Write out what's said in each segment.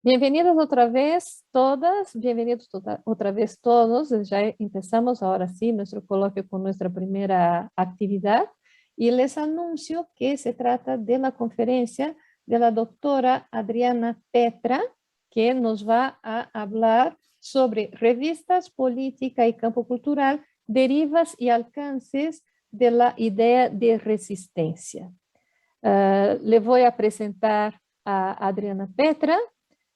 Bienvenidas otra vez todas, bienvenidos otra vez todos. Ya empezamos ahora sí nuestro coloquio con nuestra primera actividad y les anuncio que se trata de la conferencia de la doctora Adriana Petra, que nos va a hablar sobre revistas, política y campo cultural, derivas y alcances de la idea de resistencia. Le voy a presentar a Adriana Petra.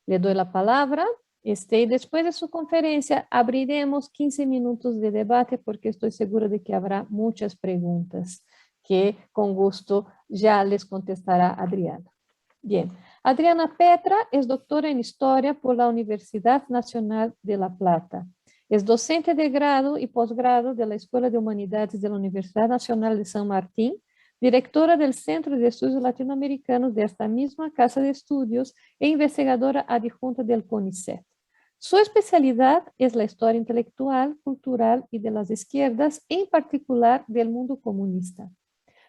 Le doy la palabra. Y después de su conferencia abriremos 15 minutos de debate porque estoy segura de que habrá muchas preguntas que con gusto ya les contestará Adriana. Bien, Adriana Petra es doctora en Historia por la Universidad Nacional de La Plata. Es docente de grado y posgrado de la Escuela de Humanidades de la Universidad Nacional de San Martín, directora del Centro de Estudios Latinoamericanos de esta misma casa de estudios e investigadora adjunta del CONICET. Su especialidad es la historia intelectual, cultural y de las izquierdas, en particular del mundo comunista.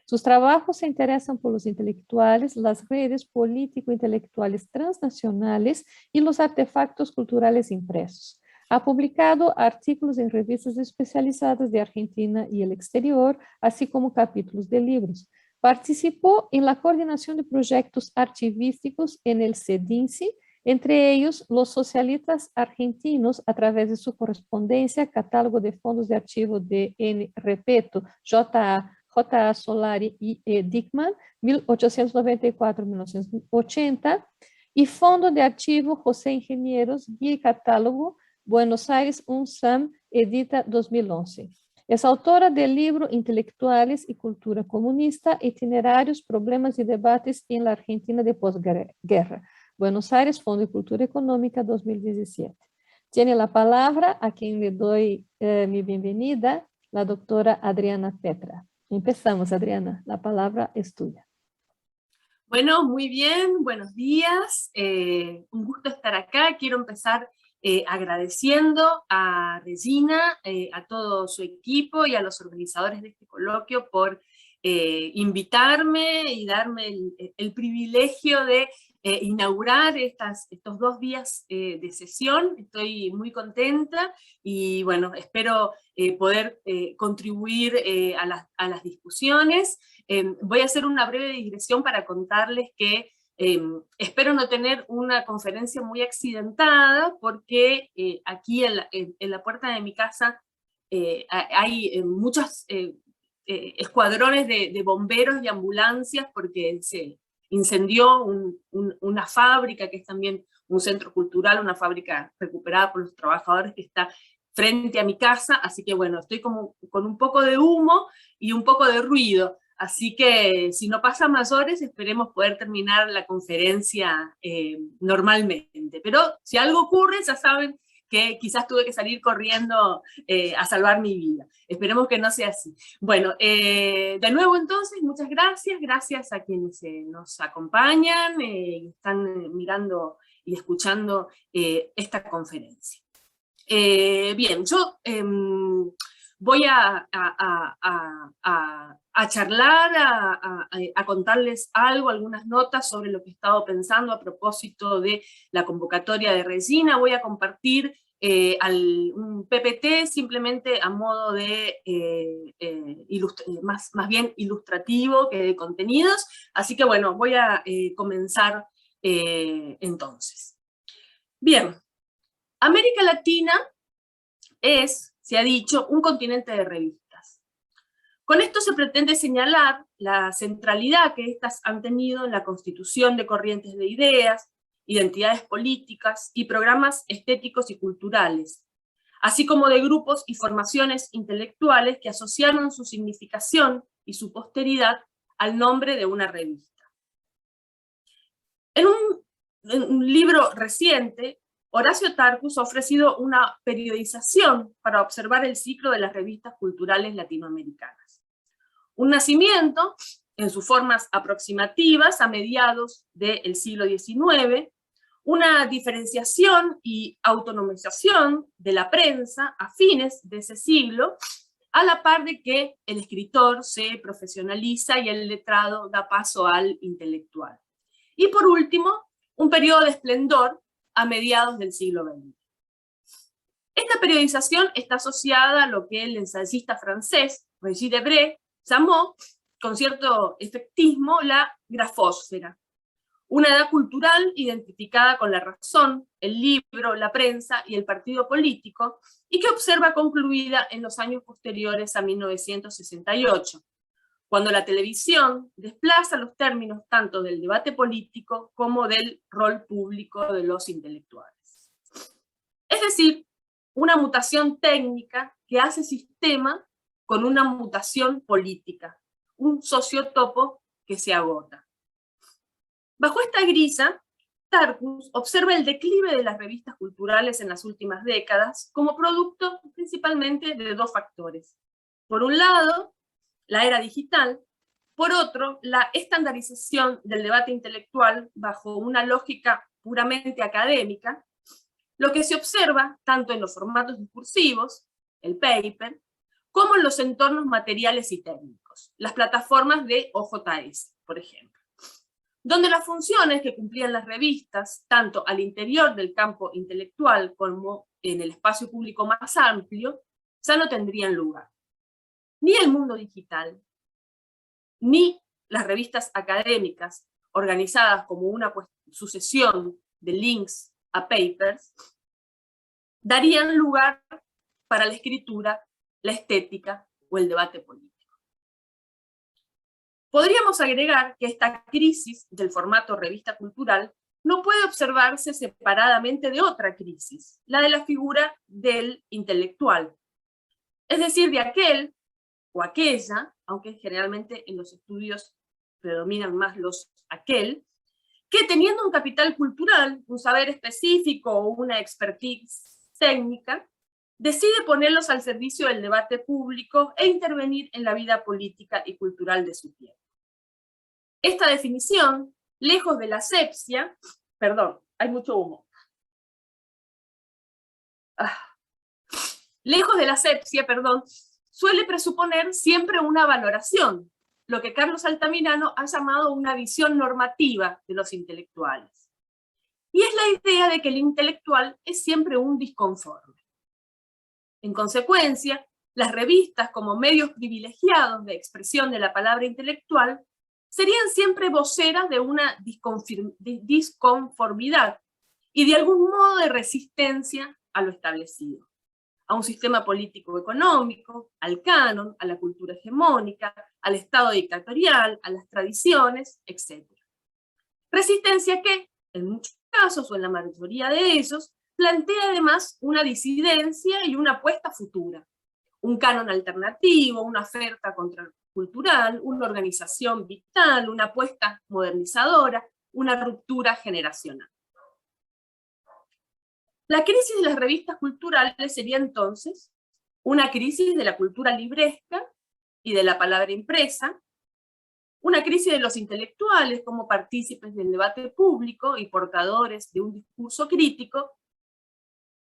Sus trabajos se interesan por los intelectuales, las redes político-intelectuales transnacionales y los artefactos culturales impresos. Ha publicado artículos en revistas especializadas de Argentina y el exterior, así como capítulos de libros. Participó en la coordinación de proyectos archivísticos en el CEDINCI, entre ellos los socialistas argentinos a través de su correspondencia, catálogo de fondos de archivo de repeto, J.A. Solari y E. Dickman, 1894-1980, y Fondo de Archivo José Ingenieros, Guía y Catálogo, Buenos Aires, UNSAM, edita 2011. Es autora del libro Intelectuales y Cultura Comunista, Itinerarios, Problemas y Debates en la Argentina de Posguerra. Buenos Aires, Fondo de Cultura Económica, 2017. Tiene la palabra, a quien le doy mi bienvenida, la doctora Adriana Petra. Empezamos, Adriana. La palabra es tuya. Bueno, muy bien, buenos días. Un gusto estar acá. Quiero empezar agradeciendo a Regina, a todo su equipo y a los organizadores de este coloquio por invitarme y darme el privilegio de inaugurar estos 2 días de sesión. Estoy muy contenta y bueno, espero poder contribuir a las discusiones. Voy a hacer una breve digresión para contarles que espero no tener una conferencia muy accidentada porque aquí en la puerta de mi casa hay muchos escuadrones de bomberos y ambulancias porque se incendió una fábrica que es también un centro cultural, una fábrica recuperada por los trabajadores que está frente a mi casa, así que bueno, estoy como con un poco de humo y un poco de ruido. Así que si no pasa mayores, esperemos poder terminar la conferencia normalmente. Pero si algo ocurre, ya saben que quizás tuve que salir corriendo a salvar mi vida. Esperemos que no sea así. Bueno, de nuevo entonces, muchas gracias. Gracias a quienes nos acompañan, están mirando y escuchando esta conferencia. Bien, yo voy a charlar, a contarles algo, algunas notas sobre lo que he estado pensando a propósito de la convocatoria de Regina. Voy a compartir un PPT simplemente a modo de más bien ilustrativo que de contenidos. Así que bueno, voy a comenzar entonces. Bien, América Latina es, se ha dicho, un continente de revistas. Con esto se pretende señalar la centralidad que éstas han tenido en la constitución de corrientes de ideas, identidades políticas y programas estéticos y culturales, así como de grupos y formaciones intelectuales que asociaron su significación y su posteridad al nombre de una revista. En un libro reciente, Horacio Tarcus ha ofrecido una periodización para observar el ciclo de las revistas culturales latinoamericanas. Un nacimiento, en sus formas aproximativas, a mediados del siglo XIX, una diferenciación y autonomización de la prensa a fines de ese siglo, a la par de que el escritor se profesionaliza y el letrado da paso al intelectual. Y por último, un periodo de esplendor a mediados del siglo XX. Esta periodización está asociada a lo que el ensayista francés Régis Debray llamó, con cierto efectismo, la grafósfera, una edad cultural identificada con la razón, el libro, la prensa y el partido político, y que observa concluida en los años posteriores a 1968, cuando la televisión desplaza los términos tanto del debate político como del rol público de los intelectuales. Es decir, una mutación técnica que hace sistema con una mutación política, un sociotopo que se agota. Bajo esta grisa, Tarkus observa el declive de las revistas culturales en las últimas décadas como producto principalmente de dos factores. Por un lado, la era digital; por otro, la estandarización del debate intelectual bajo una lógica puramente académica, lo que se observa tanto en los formatos discursivos, el paper, como en los entornos materiales y técnicos, las plataformas de OJS, por ejemplo, donde las funciones que cumplían las revistas, tanto al interior del campo intelectual como en el espacio público más amplio, ya no tendrían lugar. Ni el mundo digital, ni las revistas académicas, organizadas como una sucesión de links a papers, darían lugar para la escritura, la estética o el debate político. Podríamos agregar que esta crisis del formato revista cultural no puede observarse separadamente de otra crisis, la de la figura del intelectual, es decir, de aquel o aquella, aunque generalmente en los estudios predominan más los aquel, que teniendo un capital cultural, un saber específico o una expertise técnica, decide ponerlos al servicio del debate público e intervenir en la vida política y cultural de su tiempo. Esta definición, lejos de la asepsia, perdón, hay mucho humo. Lejos de la asepsia, perdón, suele presuponer siempre una valoración, lo que Carlos Altamirano ha llamado una visión normativa de los intelectuales. Y es la idea de que el intelectual es siempre un disconforme. En consecuencia, las revistas como medios privilegiados de expresión de la palabra intelectual serían siempre voceras de una disconformidad y de algún modo de resistencia a lo establecido, a un sistema político-económico, al canon, a la cultura hegemónica, al Estado dictatorial, a las tradiciones, etc. Resistencia que, en muchos casos, o en la mayoría de ellos, plantea además una disidencia y una apuesta futura, un canon alternativo, una oferta contracultural, una organización vital, una apuesta modernizadora, una ruptura generacional. La crisis de las revistas culturales sería entonces una crisis de la cultura libresca y de la palabra impresa, una crisis de los intelectuales como partícipes del debate público y portadores de un discurso crítico,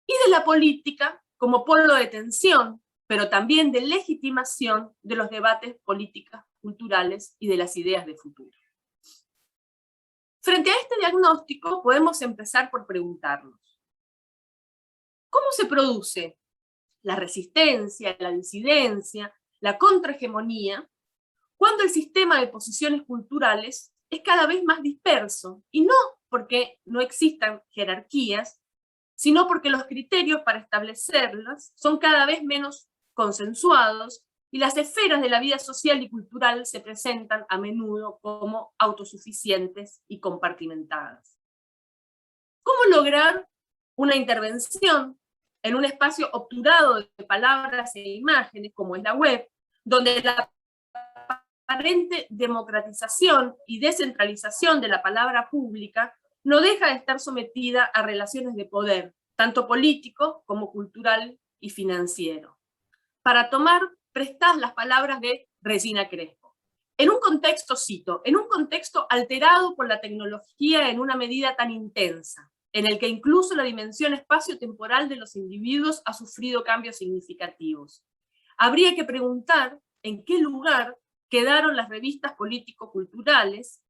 y de la política como polo de tensión, pero también de legitimación de los debates políticos, culturales y de las ideas de futuro. Frente a este diagnóstico podemos empezar por preguntarnos: ¿cómo se produce la resistencia, la disidencia, la contrahegemonía, cuando el sistema de posiciones culturales es cada vez más disperso? Y no porque no existan jerarquías, sino porque los criterios para establecerlas son cada vez menos consensuados y las esferas de la vida social y cultural se presentan a menudo como autosuficientes y compartimentadas. ¿Cómo lograr una intervención en un espacio obturado de palabras e imágenes como es la web, donde la aparente democratización y descentralización de la palabra pública no deja de estar sometida a relaciones de poder, tanto político como cultural y financiero? Para tomar prestadas las palabras de Regina Crespo, en un contexto, cito, en un contexto alterado por la tecnología en una medida tan intensa, en el que incluso la dimensión espacio-temporal de los individuos ha sufrido cambios significativos, habría que preguntar en qué lugar quedaron las revistas político-culturales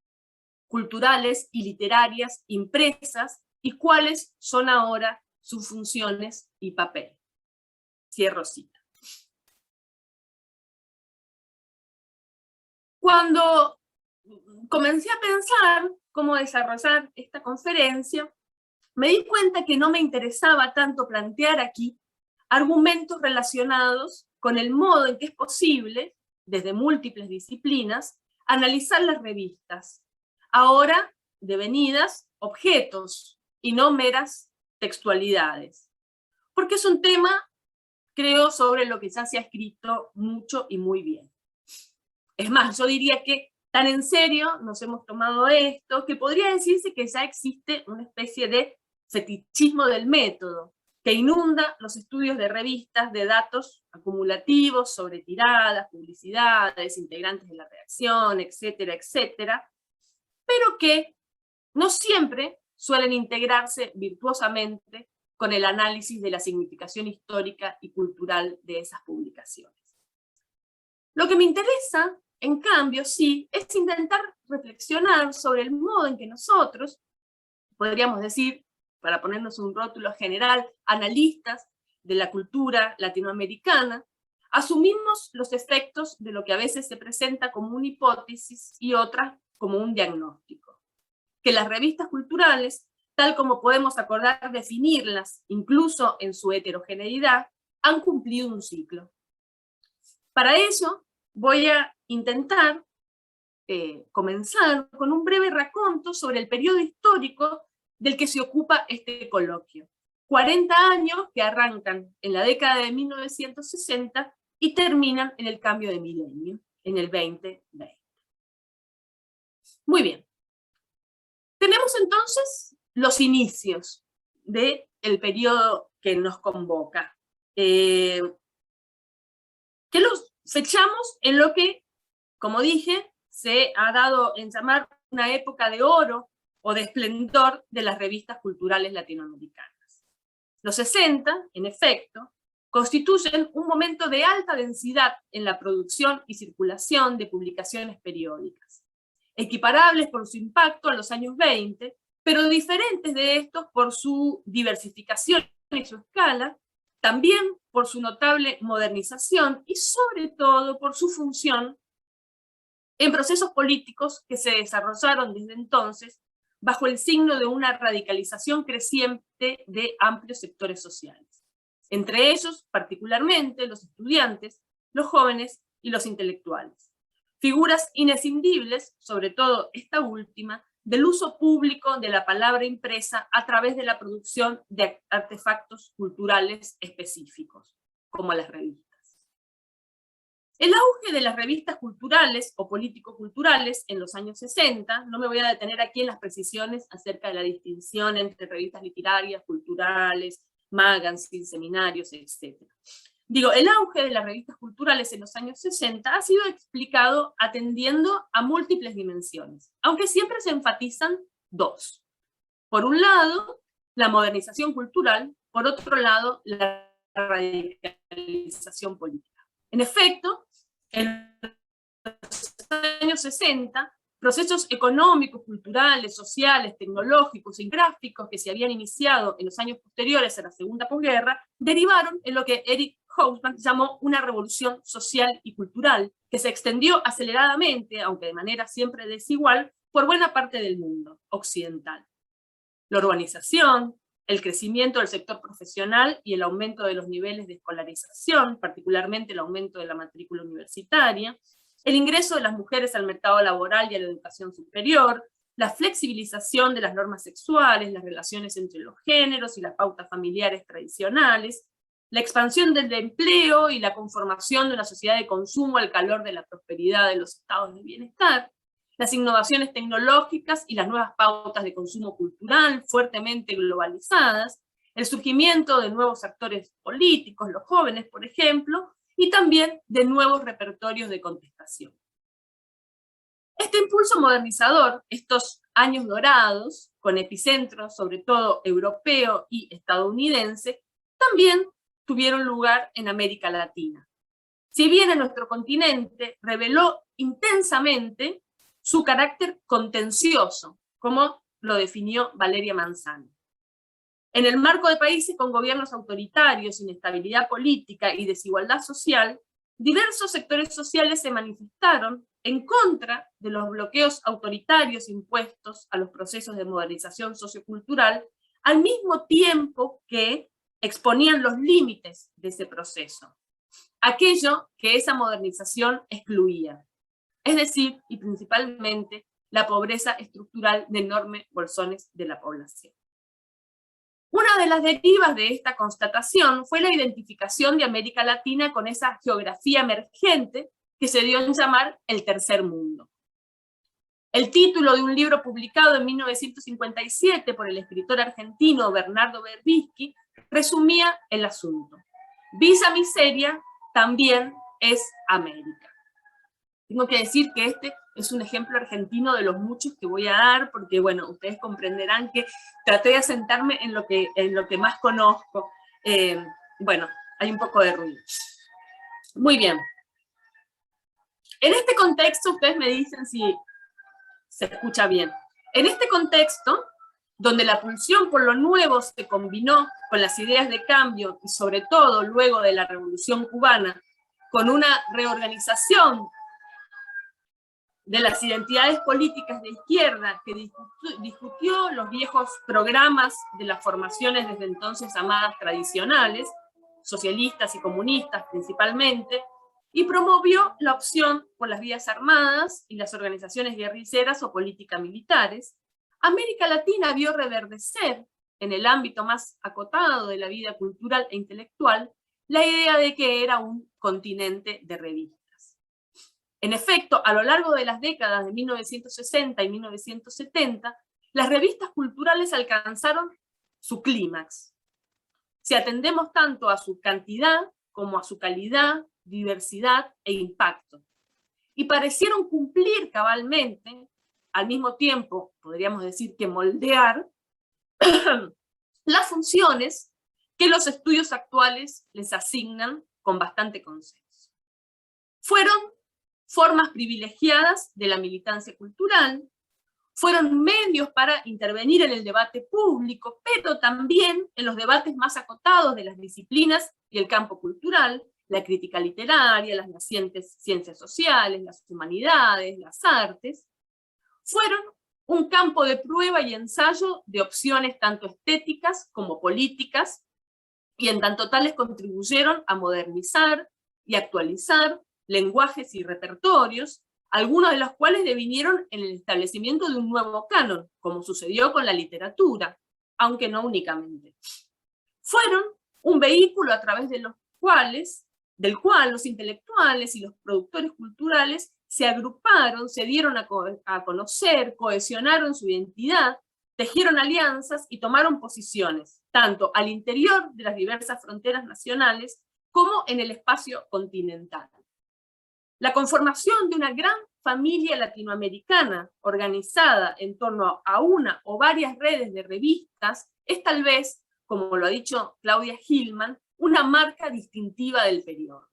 y literarias impresas y cuáles son ahora sus funciones y papel. Cierro cita. Cuando comencé a pensar cómo desarrollar esta conferencia, me di cuenta que no me interesaba tanto plantear aquí argumentos relacionados con el modo en que es posible, desde múltiples disciplinas, analizar las revistas, ahora devenidas objetos y no meras textualidades. Porque es un tema, creo, sobre lo que ya se ha escrito mucho y muy bien. Es más, yo diría que tan en serio nos hemos tomado esto, que podría decirse que ya existe una especie de fetichismo del método, que inunda los estudios de revistas de datos acumulativos sobre tiradas, publicidades, integrantes de la redacción, etcétera, etcétera, pero que no siempre suelen integrarse virtuosamente con el análisis de la significación histórica y cultural de esas publicaciones. Lo que me interesa, en cambio, sí, es intentar reflexionar sobre el modo en que nosotros, podríamos decir, para ponernos un rótulo general, analistas de la cultura latinoamericana, asumimos los efectos de lo que a veces se presenta como una hipótesis y otras como un diagnóstico. Que las revistas culturales, tal como podemos acordar definirlas, incluso en su heterogeneidad, han cumplido un ciclo. Para ello, voy a intentar comenzar con un breve raconto sobre el periodo histórico del que se ocupa este coloquio. 40 años que arrancan en la década de 1960 y terminan en el cambio de milenio, en el 2020. Muy bien. Tenemos entonces los inicios del periodo que nos convoca, que los fechamos en lo que, como dije, se ha dado en llamar una época de oro o de esplendor de las revistas culturales latinoamericanas. Los 60, en efecto, constituyen un momento de alta densidad en la producción y circulación de publicaciones periódicas, equiparables por su impacto a los años 20, pero diferentes de estos por su diversificación y su escala, también por su notable modernización y sobre todo por su función en procesos políticos que se desarrollaron desde entonces bajo el signo de una radicalización creciente de amplios sectores sociales, entre ellos particularmente los estudiantes, los jóvenes y los intelectuales. Figuras inescindibles, sobre todo esta última, del uso público de la palabra impresa a través de la producción de artefactos culturales específicos, como las revistas. El auge de las revistas culturales o político-culturales en los años 60, no me voy a detener aquí en las precisiones acerca de la distinción entre revistas literarias, culturales, magazines, seminarios, etc. Digo, el auge de las revistas culturales en los años 60 ha sido explicado atendiendo a múltiples dimensiones, aunque siempre se enfatizan dos. Por un lado, la modernización cultural, por otro lado, la radicalización política. En efecto, en los años 60, procesos económicos, culturales, sociales, tecnológicos y gráficos que se habían iniciado en los años posteriores a la segunda posguerra, derivaron en lo que Eric Hobsbawm llamó una revolución social y cultural, que se extendió aceleradamente, aunque de manera siempre desigual, por buena parte del mundo occidental. La urbanización, el crecimiento del sector profesional y el aumento de los niveles de escolarización, particularmente el aumento de la matrícula universitaria, el ingreso de las mujeres al mercado laboral y a la educación superior, la flexibilización de las normas sexuales, las relaciones entre los géneros y las pautas familiares tradicionales, la expansión del empleo y la conformación de una sociedad de consumo al calor de la prosperidad de los estados de bienestar, las innovaciones tecnológicas y las nuevas pautas de consumo cultural fuertemente globalizadas, el surgimiento de nuevos actores políticos, los jóvenes, por ejemplo, y también de nuevos repertorios de contestación. Este impulso modernizador, estos años dorados, con epicentro sobre todo europeo y estadounidense, también tuvieron lugar en América Latina. Si bien en nuestro continente reveló intensamente su carácter contencioso, como lo definió Valeria Manzano. En el marco de países con gobiernos autoritarios, inestabilidad política y desigualdad social, diversos sectores sociales se manifestaron en contra de los bloqueos autoritarios impuestos a los procesos de modernización sociocultural, al mismo tiempo que exponían los límites de ese proceso, aquello que esa modernización excluía, es decir, y principalmente, la pobreza estructural de enormes bolsones de la población. Una de las derivas de esta constatación fue la identificación de América Latina con esa geografía emergente que se dio en llamar el Tercer Mundo. El título de un libro publicado en 1957 por el escritor argentino Bernardo Berbisky resumía el asunto. Villa Miseria también es América. Tengo que decir que este es un ejemplo argentino de los muchos que voy a dar, porque bueno, ustedes comprenderán que traté de asentarme en lo que más conozco. Bueno, hay un poco de ruido. Muy bien. En este contexto, ustedes me dicen si se escucha bien. En este contexto, donde la pulsión por lo nuevo se combinó con las ideas de cambio, y sobre todo luego de la Revolución Cubana, con una reorganización de las identidades políticas de izquierda que discutió los viejos programas de las formaciones desde entonces llamadas tradicionales, socialistas y comunistas principalmente, y promovió la opción por las vías armadas y las organizaciones guerrilleras o políticas militares, América Latina vio reverdecer, en el ámbito más acotado de la vida cultural e intelectual, la idea de que era un continente de revistas. En efecto, a lo largo de las décadas de 1960 y 1970, las revistas culturales alcanzaron su clímax. Si atendemos tanto a su cantidad como a su calidad, diversidad e impacto. Y parecieron cumplir cabalmente, al mismo tiempo, podríamos decir que moldear, las funciones que los estudios actuales les asignan con bastante consenso. Fueron formas privilegiadas de la militancia cultural, fueron medios para intervenir en el debate público, pero también en los debates más acotados de las disciplinas y el campo cultural, la crítica literaria, las nacientes ciencias sociales, las humanidades, las artes, fueron un campo de prueba y ensayo de opciones tanto estéticas como políticas, y en tanto tales contribuyeron a modernizar y actualizar lenguajes y repertorios, algunos de los cuales devinieron en el establecimiento de un nuevo canon, como sucedió con la literatura, aunque no únicamente. Fueron un vehículo a través del cual los intelectuales y los productores culturales se agruparon, se dieron a conocer, cohesionaron su identidad, tejieron alianzas y tomaron posiciones, tanto al interior de las diversas fronteras nacionales como en el espacio continental. La conformación de una gran familia latinoamericana organizada en torno a una o varias redes de revistas es tal vez, como lo ha dicho Claudia Hillman, una marca distintiva del periodo.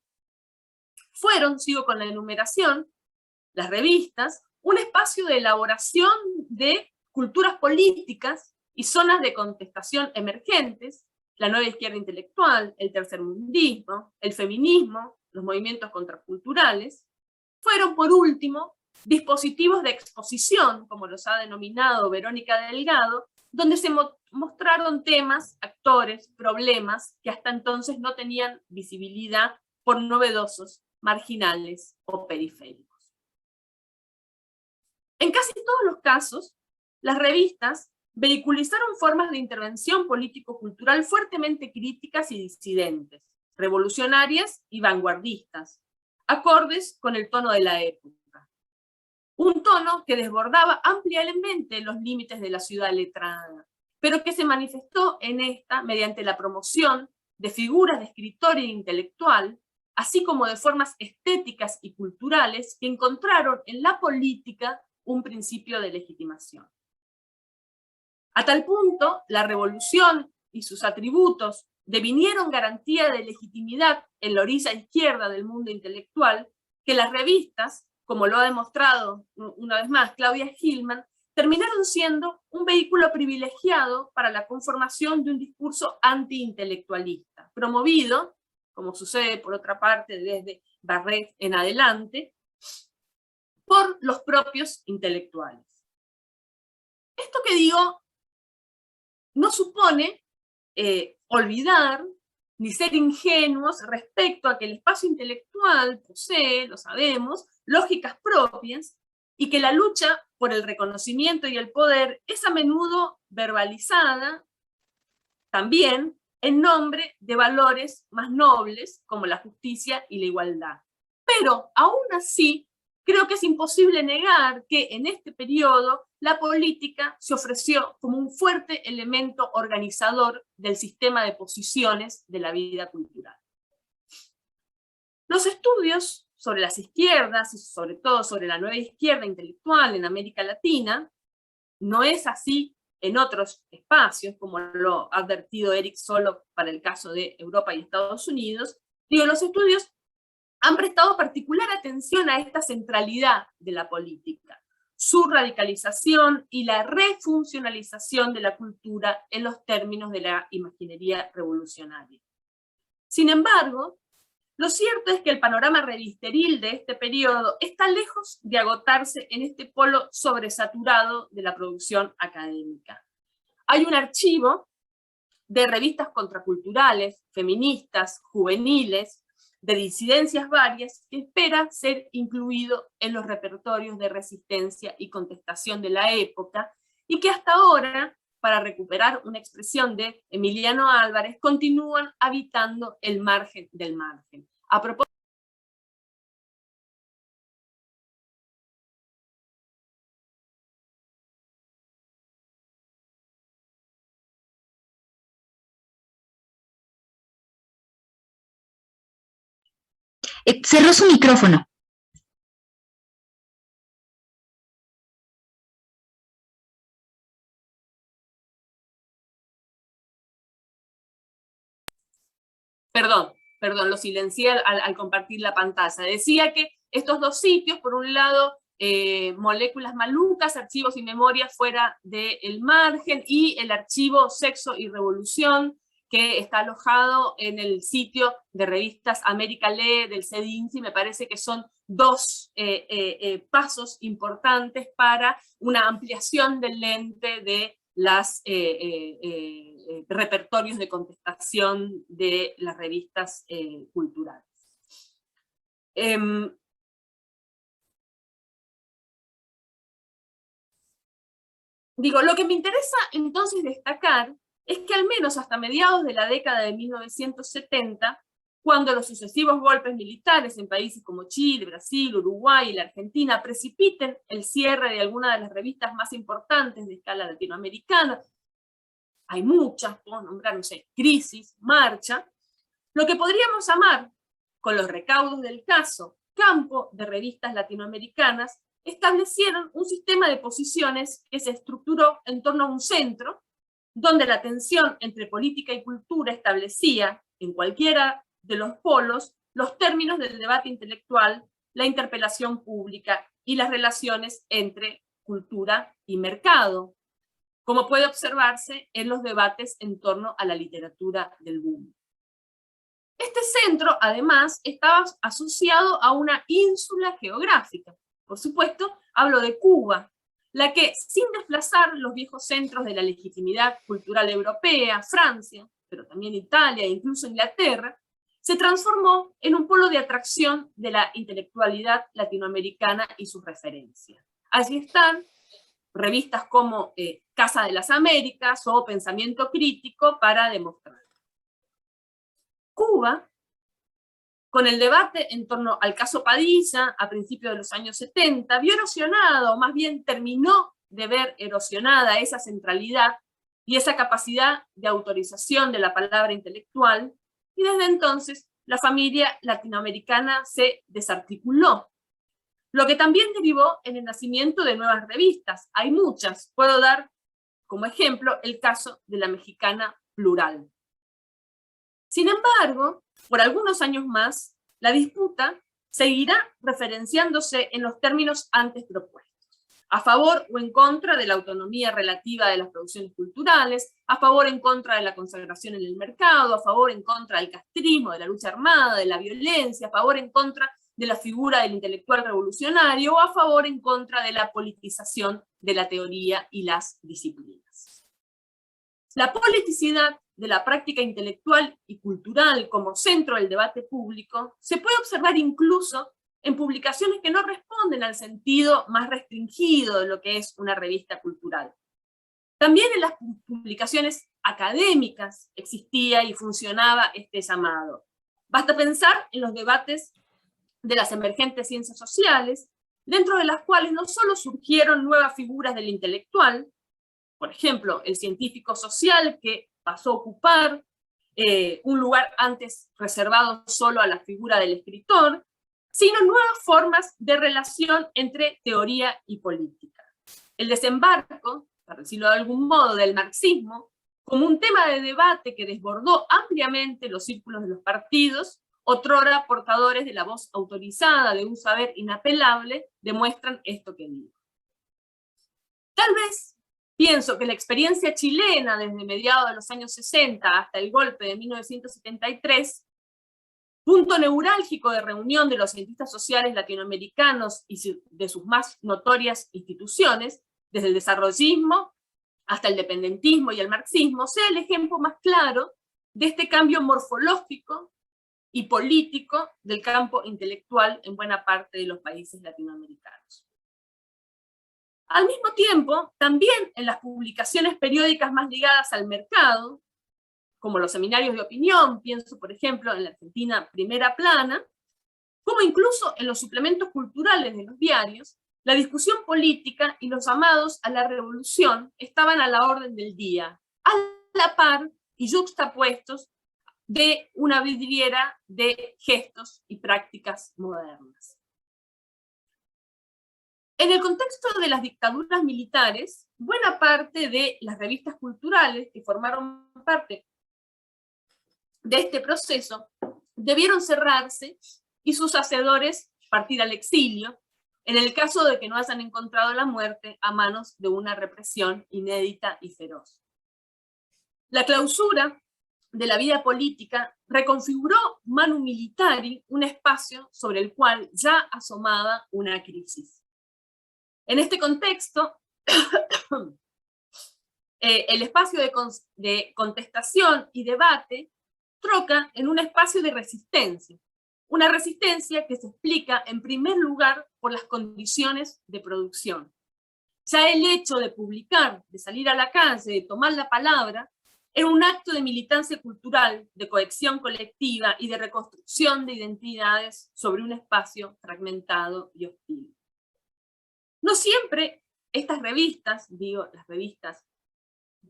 Fueron, sigo con la enumeración, las revistas, un espacio de elaboración de culturas políticas y zonas de contestación emergentes, la nueva izquierda intelectual, el tercermundismo, el feminismo, los movimientos contraculturales. Fueron, por último, dispositivos de exposición, como los ha denominado Verónica Delgado, donde se mostraron temas, actores, problemas que hasta entonces no tenían visibilidad por novedosos, marginales o periféricos. En casi todos los casos, las revistas vehiculizaron formas de intervención político-cultural fuertemente críticas y disidentes, revolucionarias y vanguardistas, acordes con el tono de la época. Un tono que desbordaba ampliamente los límites de la ciudad letrada, pero que se manifestó en esta mediante la promoción de figuras de escritor e intelectual, así como de formas estéticas y culturales que encontraron en la política un principio de legitimación. A tal punto, la revolución y sus atributos devinieron garantía de legitimidad en la orilla izquierda del mundo intelectual, que las revistas, como lo ha demostrado una vez más Claudia Hillman, terminaron siendo un vehículo privilegiado para la conformación de un discurso antiintelectualista, promovido, como sucede por otra parte desde Barrett en adelante, por los propios intelectuales. Esto que digo no supone olvidar ni ser ingenuos respecto a que el espacio intelectual posee, lo sabemos, lógicas propias, y que la lucha por el reconocimiento y el poder es a menudo verbalizada también en nombre de valores más nobles como la justicia y la igualdad. Pero aún así, creo que es imposible negar que en este periodo la política se ofreció como un fuerte elemento organizador del sistema de posiciones de la vida cultural. Los estudios sobre las izquierdas, y sobre todo sobre la nueva izquierda intelectual en América Latina, no es así en otros espacios, como lo ha advertido Eric Solov para el caso de Europa y Estados Unidos. Los estudios han prestado particular atención a esta centralidad de la política, su radicalización y la refuncionalización de la cultura en los términos de la imaginería revolucionaria. Sin embargo, lo cierto es que el panorama revisteril de este periodo está lejos de agotarse en este polo sobresaturado de la producción académica. Hay un archivo de revistas contraculturales, feministas, juveniles, de disidencias varias, que espera ser incluido en los repertorios de resistencia y contestación de la época, y que hasta ahora, para recuperar una expresión de Emiliano Álvarez, continúan habitando el margen del margen. A propósito, Cerró su micrófono. Perdón, lo silencié al compartir la pantalla. Decía que estos dos sitios, por un lado, Moléculas Malucas, Archivos y Memorias fuera del margen, y el archivo Sexo y Revolución, que está alojado en el sitio de revistas América Lee del CEDINSI. Me parece que son dos pasos importantes para una ampliación del lente de las repertorios de contestación de las revistas culturales. Lo que me interesa entonces destacar es que al menos hasta mediados de la década de 1970, cuando los sucesivos golpes militares en países como Chile, Brasil, Uruguay y la Argentina precipiten el cierre de algunas de las revistas más importantes de escala latinoamericana, hay muchas, puedo nombrar, no sé, Crisis, Marcha, lo que podríamos llamar, con los recaudos del caso, campo de revistas latinoamericanas, establecieron un sistema de posiciones que se estructuró en torno a un centro, donde la tensión entre política y cultura establecía, en cualquiera de los polos, los términos del debate intelectual, la interpelación pública y las relaciones entre cultura y mercado, como puede observarse en los debates en torno a la literatura del boom. Este centro, además, estaba asociado a una ínsula geográfica. Por supuesto, hablo de Cuba, la que, sin desplazar los viejos centros de la legitimidad cultural europea, Francia, pero también Italia e incluso Inglaterra, se transformó en un polo de atracción de la intelectualidad latinoamericana y sus referencias. Allí están revistas como Casa de las Américas o Pensamiento Crítico para demostrar. Cuba, con el debate en torno al caso Padilla a principios de los años 70, vio erosionado, o más bien terminó de ver erosionada esa centralidad y esa capacidad de autorización de la palabra intelectual, y desde entonces la familia latinoamericana se desarticuló, lo que también derivó en el nacimiento de nuevas revistas. Hay muchas, puedo dar como ejemplo el caso de la mexicana Plural. Sin embargo, por algunos años más, la disputa seguirá referenciándose en los términos antes propuestos. a favor o en contra de la autonomía relativa de las producciones culturales, a favor o en contra de la consagración en el mercado, a favor o en contra del castrismo, de la lucha armada, de la violencia, a favor o en contra de la figura del intelectual revolucionario, o a favor o en contra de la politización de la teoría y las disciplinas. La politicidad de la práctica intelectual y cultural como centro del debate público se puede observar incluso en publicaciones que no responden al sentido más restringido de lo que es una revista cultural. También en las publicaciones académicas existía y funcionaba este llamado. Basta pensar en los debates de las emergentes ciencias sociales, dentro de las cuales no solo surgieron nuevas figuras del intelectual, por ejemplo, el científico social que pasó a ocupar un lugar antes reservado solo a la figura del escritor, sino nuevas formas de relación entre teoría y política. El desembarco, para decirlo de algún modo, del marxismo, como un tema de debate que desbordó ampliamente los círculos de los partidos, otrora portadores de la voz autorizada de un saber inapelable, demuestran esto que digo. Tal vez pienso que la experiencia chilena desde mediados de los años 60 hasta el golpe de 1973, punto neurálgico de reunión de los cientistas sociales latinoamericanos y de sus más notorias instituciones, desde el desarrollismo hasta el dependentismo y el marxismo, sea el ejemplo más claro de este cambio morfológico y político del campo intelectual en buena parte de los países latinoamericanos. Al mismo tiempo, también en las publicaciones periódicas más ligadas al mercado, como los seminarios de opinión, pienso por ejemplo en la Argentina Primera Plana, como incluso en los suplementos culturales de los diarios, la discusión política y los llamados a la revolución estaban a la orden del día, a la par y yuxtapuestos de una vidriera de gestos y prácticas modernas. En el contexto de las dictaduras militares, buena parte de las revistas culturales que formaron parte de este proceso debieron cerrarse y sus hacedores partir al exilio, en el caso de que no hayan encontrado la muerte a manos de una represión inédita y feroz. La clausura de la vida política reconfiguró manu militari un espacio sobre el cual ya asomaba una crisis. En este contexto, el espacio de contestación y debate troca en un espacio de resistencia, una resistencia que se explica en primer lugar por las condiciones de producción. Ya el hecho de publicar, de salir a la calle, de tomar la palabra, era un acto de militancia cultural, de cohesión colectiva y de reconstrucción de identidades sobre un espacio fragmentado y hostil. No siempre estas revistas, digo, las revistas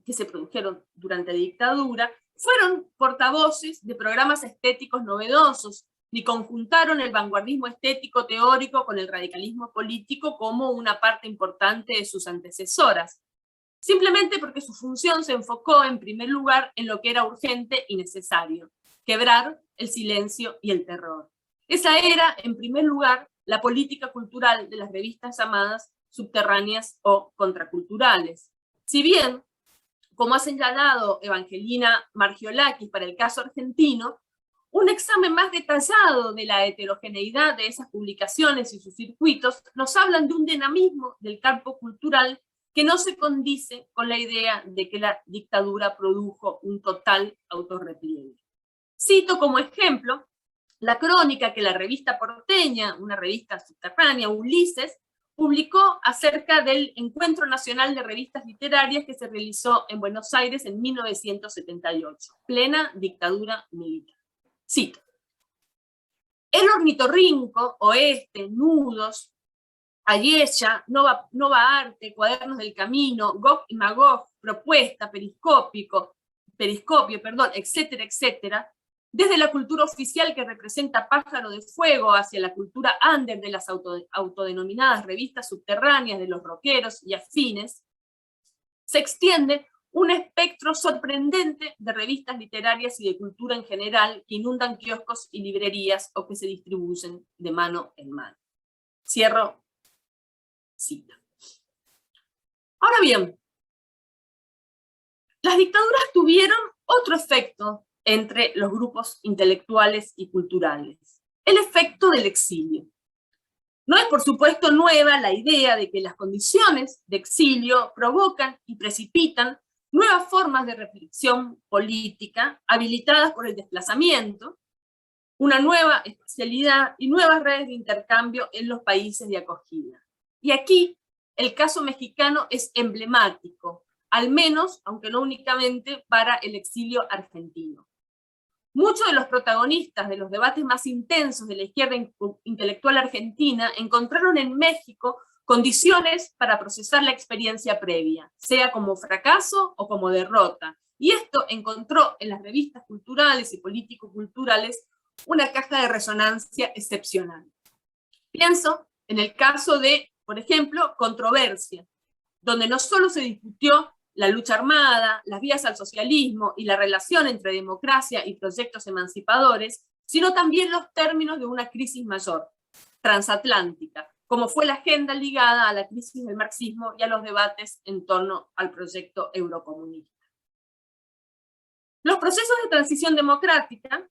que se produjeron durante la dictadura, fueron portavoces de programas estéticos novedosos, ni conjuntaron el vanguardismo estético teórico con el radicalismo político como una parte importante de sus antecesoras, simplemente porque su función se enfocó en primer lugar en lo que era urgente y necesario, quebrar el silencio y el terror. Esa era, en primer lugar, la política cultural de las revistas llamadas subterráneas o contraculturales. Si bien, como ha señalado Evangelina Margiolakis para el caso argentino, un examen más detallado de la heterogeneidad de esas publicaciones y sus circuitos nos hablan de un dinamismo del campo cultural que no se condice con la idea de que la dictadura produjo un total autorrepliegue. Cito como ejemplo la crónica que la revista porteña, una revista subterránea, Ulises, publicó acerca del Encuentro Nacional de Revistas Literarias que se realizó en Buenos Aires en 1978, plena dictadura militar. Cito: El Ornitorrinco, Oeste, Nudos, Ayesha, Nova Arte, Cuadernos del Camino, Gog y Magog, Propuesta, Periscopio, etcétera, etcétera, desde la cultura oficial que representa Pájaro de Fuego hacia la cultura under de las autodenominadas revistas subterráneas de los rockeros y afines, se extiende un espectro sorprendente de revistas literarias y de cultura en general que inundan kioscos y librerías o que se distribuyen de mano en mano. Cierro cita. Ahora bien, las dictaduras tuvieron otro efecto entre los grupos intelectuales y culturales, el efecto del exilio. No es, por supuesto, nueva la idea de que las condiciones de exilio provocan y precipitan nuevas formas de reflexión política habilitadas por el desplazamiento, una nueva especialidad y nuevas redes de intercambio en los países de acogida. Y aquí el caso mexicano es emblemático, al menos, aunque no únicamente, para el exilio argentino. Muchos de los protagonistas de los debates más intensos de la izquierda intelectual argentina encontraron en México condiciones para procesar la experiencia previa, sea como fracaso o como derrota. Y esto encontró en las revistas culturales y político-culturales una caja de resonancia excepcional. Pienso en el caso de, por ejemplo, Controversia, donde no solo se discutió la lucha armada, las vías al socialismo y la relación entre democracia y proyectos emancipadores, sino también los términos de una crisis mayor, transatlántica, como fue la agenda ligada a la crisis del marxismo y a los debates en torno al proyecto eurocomunista. Los procesos de transición democrática,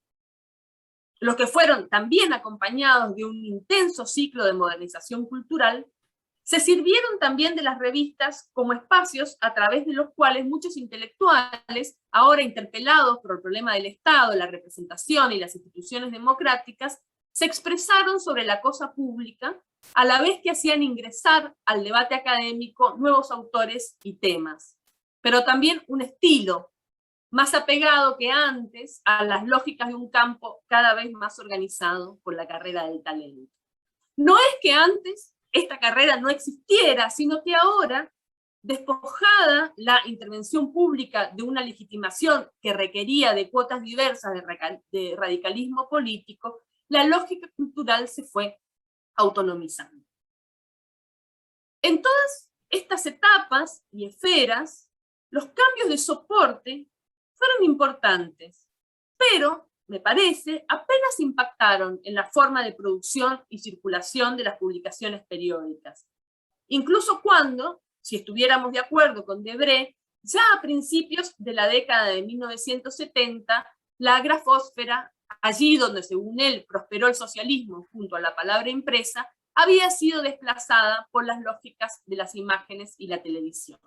los que fueron también acompañados de un intenso ciclo de modernización cultural, se sirvieron también de las revistas como espacios a través de los cuales muchos intelectuales, ahora interpelados por el problema del Estado, la representación y las instituciones democráticas, se expresaron sobre la cosa pública, a la vez que hacían ingresar al debate académico nuevos autores y temas, pero también un estilo más apegado que antes a las lógicas de un campo cada vez más organizado por la carrera del talento. No es que antes esta carrera no existiera, sino que ahora, despojada la intervención pública de una legitimación que requería de cuotas diversas de radicalismo político, la lógica cultural se fue autonomizando. En todas estas etapas y esferas, los cambios de soporte fueron importantes, pero me parece, apenas impactaron en la forma de producción y circulación de las publicaciones periódicas. Incluso cuando, si estuviéramos de acuerdo con Debré, ya a principios de la década de 1970, la grafósfera, allí donde según él prosperó el socialismo junto a la palabra impresa, había sido desplazada por las lógicas de las imágenes y la televisión.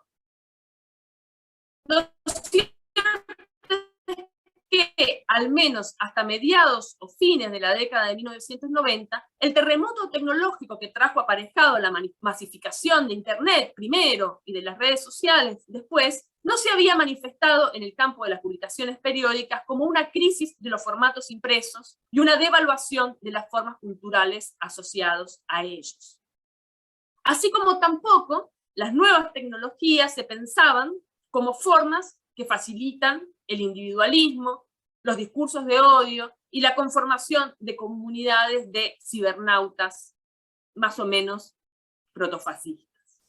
Que al menos hasta mediados o fines de la década de 1990, el terremoto tecnológico que trajo aparejado la masificación de Internet primero y de las redes sociales después, no se había manifestado en el campo de las publicaciones periódicas como una crisis de los formatos impresos y una devaluación de las formas culturales asociados a ellos. Así como tampoco las nuevas tecnologías se pensaban como formas que facilitan el individualismo, los discursos de odio y la conformación de comunidades de cibernautas más o menos protofascistas.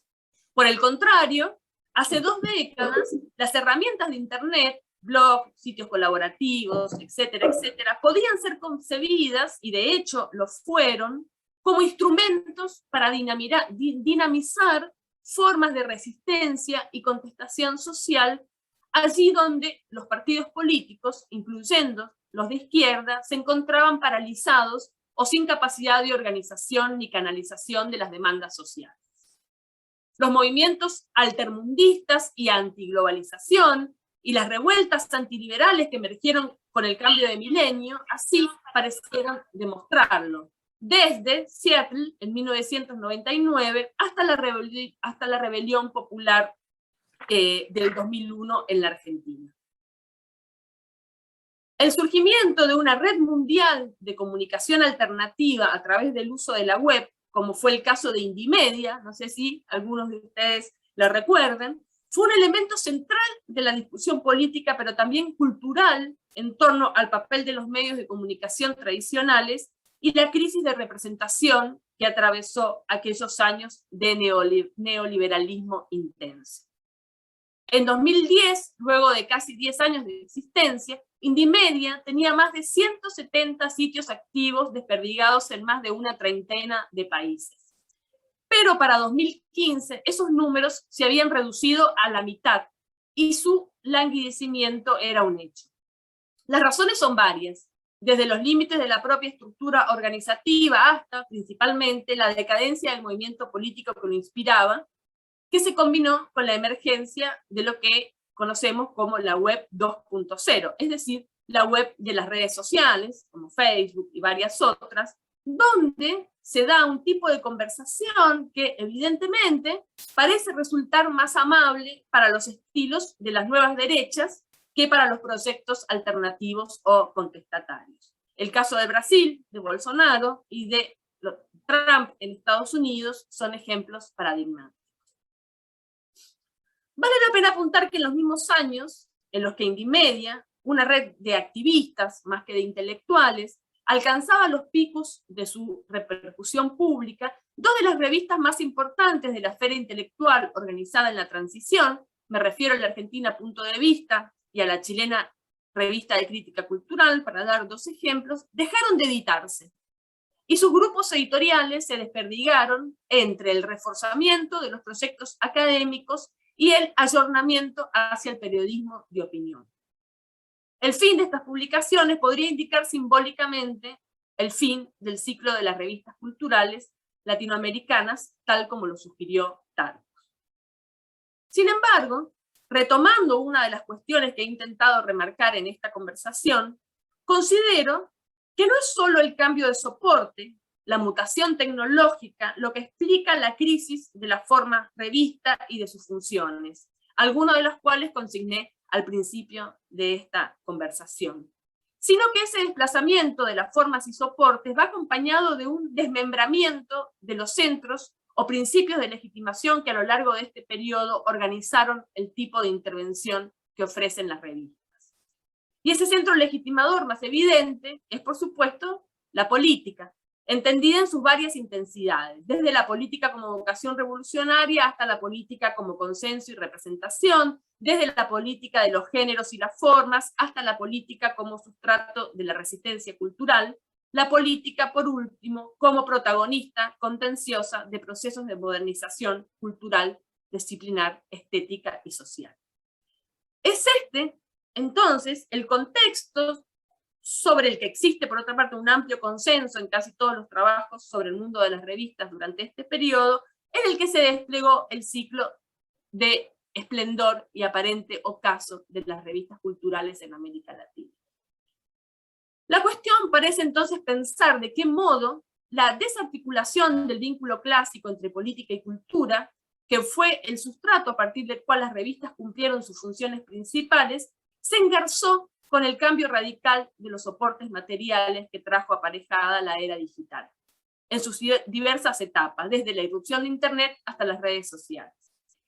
Por el contrario, hace 2 décadas, las herramientas de Internet, blogs, sitios colaborativos, etcétera, etcétera, podían ser concebidas, y de hecho lo fueron, como instrumentos para dinamizar formas de resistencia y contestación social allí donde los partidos políticos, incluyendo los de izquierda, se encontraban paralizados o sin capacidad de organización ni canalización de las demandas sociales. Los movimientos altermundistas y antiglobalización y las revueltas antiliberales que emergieron con el cambio de milenio, así parecieron demostrarlo. Desde Seattle, en 1999, hasta la rebelión popular del 2001 en la Argentina. El surgimiento de una red mundial de comunicación alternativa a través del uso de la web, como fue el caso de Indymedia, no sé si algunos de ustedes lo recuerden, fue un elemento central de la discusión política, pero también cultural, en torno al papel de los medios de comunicación tradicionales y la crisis de representación que atravesó aquellos años de neoliberalismo intenso. En 2010, luego de casi 10 años de existencia, Indymedia tenía más de 170 sitios activos desperdigados en más de una treintena de países. Pero Pero para 2015 esos números se habían reducido a la mitad y su languidecimiento era un hecho. Las razones son varias, desde los límites de la propia estructura organizativa hasta, principalmente, la decadencia del movimiento político que lo inspiraba, que se combinó con la emergencia de lo que conocemos como la web 2.0, es decir, la web de las redes sociales, como Facebook y varias otras, donde se da un tipo de conversación que evidentemente parece resultar más amable para los estilos de las nuevas derechas que para los proyectos alternativos o contestatarios. El caso de Brasil, de Bolsonaro, y de Trump en Estados Unidos son ejemplos paradigmáticos. Vale la pena apuntar que en los mismos años en los que Indymedia, una red de activistas más que de intelectuales, alcanzaba los picos de su repercusión pública, dos de las revistas más importantes de la esfera intelectual organizada en la transición, me refiero a la argentina Punto de Vista y a la chilena Revista de Crítica Cultural, para dar dos ejemplos, dejaron de editarse. Y sus grupos editoriales se desperdigaron entre el reforzamiento de los proyectos académicos y el ayornamiento hacia el periodismo de opinión. El fin de estas publicaciones podría indicar simbólicamente el fin del ciclo de las revistas culturales latinoamericanas, tal como lo sugirió Tarcos. Sin embargo, retomando una de las cuestiones que he intentado remarcar en esta conversación, considero que no es solo el cambio de soporte, la mutación tecnológica, lo que explica la crisis de la forma revista y de sus funciones, algunos de los cuales consigné al principio de esta conversación, sino que ese desplazamiento de las formas y soportes va acompañado de un desmembramiento de los centros o principios de legitimación que a lo largo de este periodo organizaron el tipo de intervención que ofrecen las revistas. Y ese centro legitimador más evidente es, por supuesto, la política, entendida en sus varias intensidades, desde la política como vocación revolucionaria hasta la política como consenso y representación, desde la política de los géneros y las formas hasta la política como sustrato de la resistencia cultural, la política, por último, como protagonista contenciosa de procesos de modernización cultural, disciplinar, estética y social. Es este, entonces, el contexto sobre el que existe, por otra parte, un amplio consenso en casi todos los trabajos sobre el mundo de las revistas durante este periodo, en el que se desplegó el ciclo de esplendor y aparente ocaso de las revistas culturales en América Latina. La cuestión parece entonces pensar de qué modo la desarticulación del vínculo clásico entre política y cultura, que fue el sustrato a partir del cual las revistas cumplieron sus funciones principales, se engarzó con el cambio radical de los soportes materiales que trajo aparejada la era digital, en sus diversas etapas, desde la irrupción de Internet hasta las redes sociales.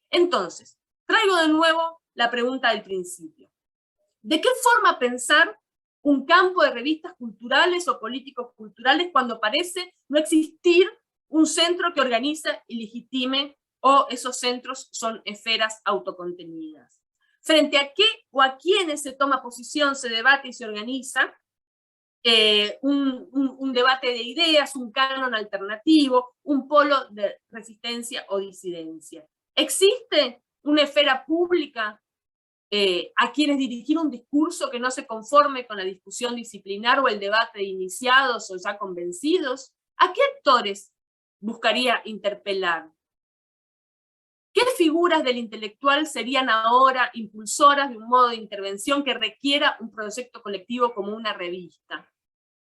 Entonces, traigo de nuevo la pregunta del principio. ¿De qué forma pensar un campo de revistas culturales o políticos culturales cuando parece no existir un centro que organiza y legitime, o esos centros son esferas autocontenidas? ¿Frente a qué o a quiénes se toma posición, se debate y se organiza un debate de ideas, un canon alternativo, un polo de resistencia o disidencia? ¿Existe una esfera pública a quienes dirigir un discurso que no se conforme con la discusión disciplinar o el debate de iniciados o ya convencidos? ¿A qué actores buscaría interpelar? ¿Qué figuras del intelectual serían ahora impulsoras de un modo de intervención que requiera un proyecto colectivo como una revista?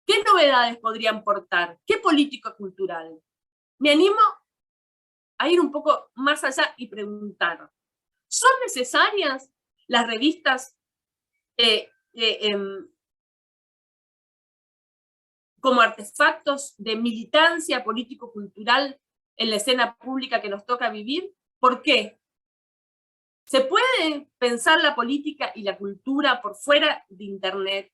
¿Qué novedades podrían portar? ¿Qué política cultural? Me animo a ir un poco más allá y preguntar, ¿son necesarias las revistas como artefactos de militancia político-cultural en la escena pública que nos toca vivir? ¿Por qué? ¿Se puede pensar la política y la cultura por fuera de Internet?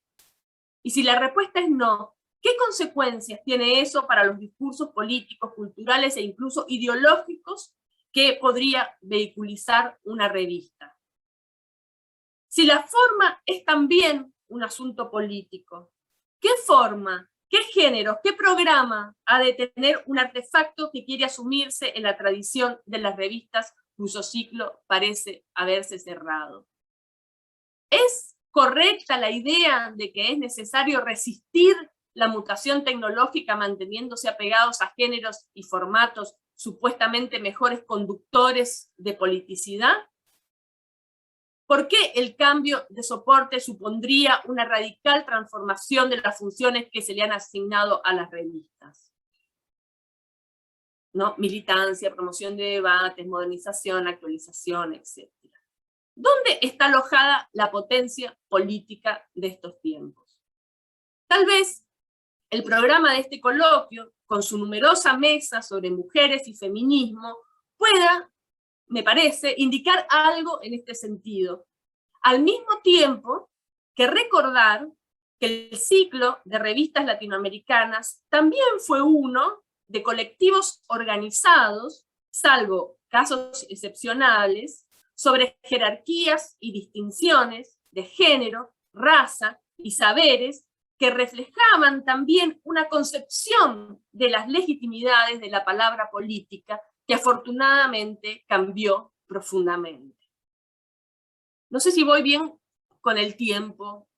Y si la respuesta es no, ¿qué consecuencias tiene eso para los discursos políticos, culturales e incluso ideológicos que podría vehiculizar una revista? Si la forma es también un asunto político, ¿qué forma ¿Qué géneros, qué programa ha de tener un artefacto que quiere asumirse en la tradición de las revistas cuyo ciclo parece haberse cerrado? ¿Es correcta la idea de que es necesario resistir la mutación tecnológica manteniéndose apegados a géneros y formatos supuestamente mejores conductores de politicidad? ¿Por qué el cambio de soporte supondría una radical transformación de las funciones que se le han asignado a las revistas? ¿No? Militancia, promoción de debates, modernización, actualización, etc. ¿Dónde está alojada la potencia política de estos tiempos? Tal vez el programa de este coloquio, con su numerosa mesa sobre mujeres y feminismo, pueda, me parece, indicar algo en este sentido. Al mismo tiempo que recordar que el ciclo de revistas latinoamericanas también fue uno de colectivos organizados, salvo casos excepcionales, sobre jerarquías y distinciones de género, raza y saberes que reflejaban también una concepción de las legitimidades de la palabra política que afortunadamente cambió profundamente. No sé si voy bien con el tiempo.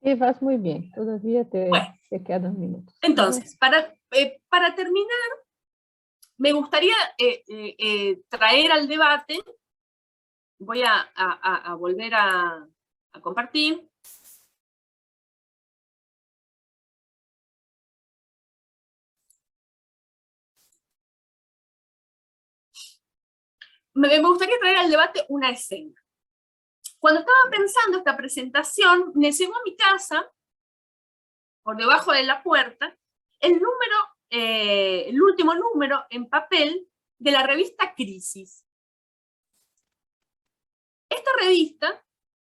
Sí, vas muy bien, todavía te quedan minutos. Entonces, para terminar, me gustaría traer al debate, voy a volver a compartir. Me gustaría traer al debate una escena. Cuando estaba pensando esta presentación, me llegó a mi casa, por debajo de la puerta, el último número en papel de la revista Crisis. Esta revista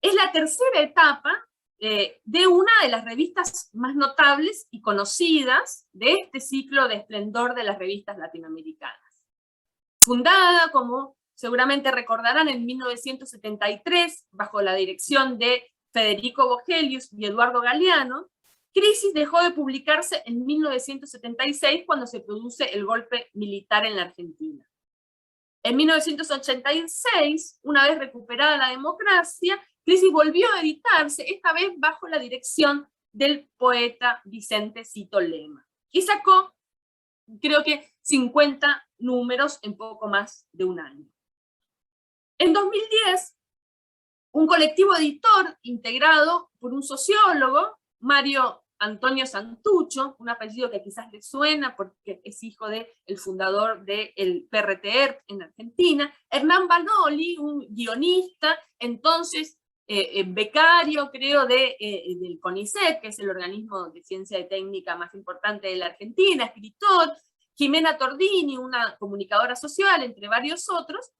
es la tercera etapa de una de las revistas más notables y conocidas de este ciclo de esplendor de las revistas latinoamericanas. Fundada, como seguramente recordarán, en 1973, bajo la dirección de Federico Vogelius y Eduardo Galeano, Crisis dejó de publicarse en 1976 cuando se produce el golpe militar en la Argentina. En 1986, una vez recuperada la democracia, Crisis volvió a editarse, esta vez bajo la dirección del poeta Vicente Cito Lema. Y sacó, creo que 50 números en poco más de un año. En 2010, un colectivo editor integrado por un sociólogo, Mario Antonio Santucho, un apellido que quizás les suena porque es hijo del fundador del PRTER en Argentina, Hernán Banoli, un guionista, entonces becario, creo, del CONICET, que es el organismo de ciencia y técnica más importante de la Argentina, escritor, Jimena Tordini, una comunicadora social, entre varios otros,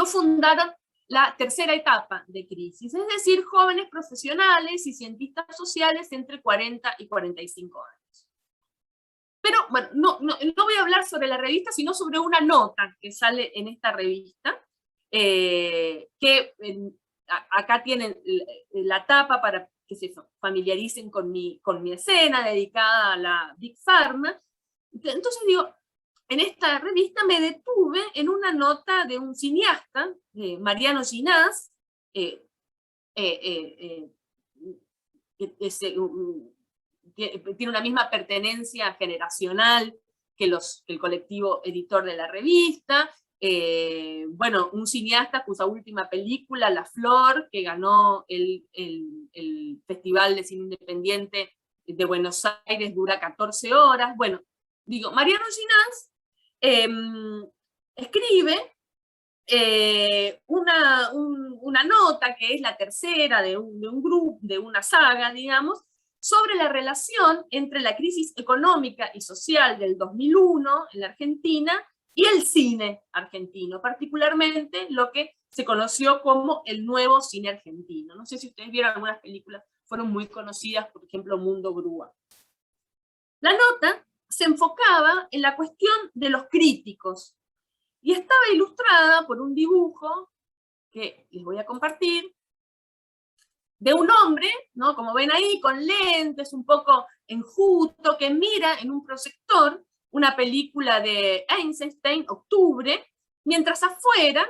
fundaron la tercera etapa de Crisis, es decir, jóvenes profesionales y cientistas sociales entre 40 y 45 años. Pero bueno, no voy a hablar sobre la revista, sino sobre una nota que sale en esta revista, acá tienen la tapa para que se familiaricen con mi escena dedicada a la Big Pharma. Entonces digo, en esta revista me detuve en una nota de un cineasta, Mariano Ginás, que tiene una misma pertenencia generacional que el colectivo editor de la revista, bueno, un cineasta cuya última película, La Flor, que ganó el Festival de Cine Independiente de Buenos Aires, dura 14 horas, bueno, digo, Mariano Ginás escribe una nota que es la tercera de un grupo, de una saga, digamos, sobre la relación entre la crisis económica y social del 2001 en la Argentina y el cine argentino, particularmente lo que se conoció como el nuevo cine argentino. No sé si ustedes vieron algunas películas, fueron muy conocidas, por ejemplo, Mundo Grúa. La nota se enfocaba en la cuestión de los críticos y estaba ilustrada por un dibujo que les voy a compartir, de un hombre, ¿no? Como ven ahí, con lentes, un poco enjuto, que mira en un proyector una película de Eisenstein, Octubre, mientras afuera,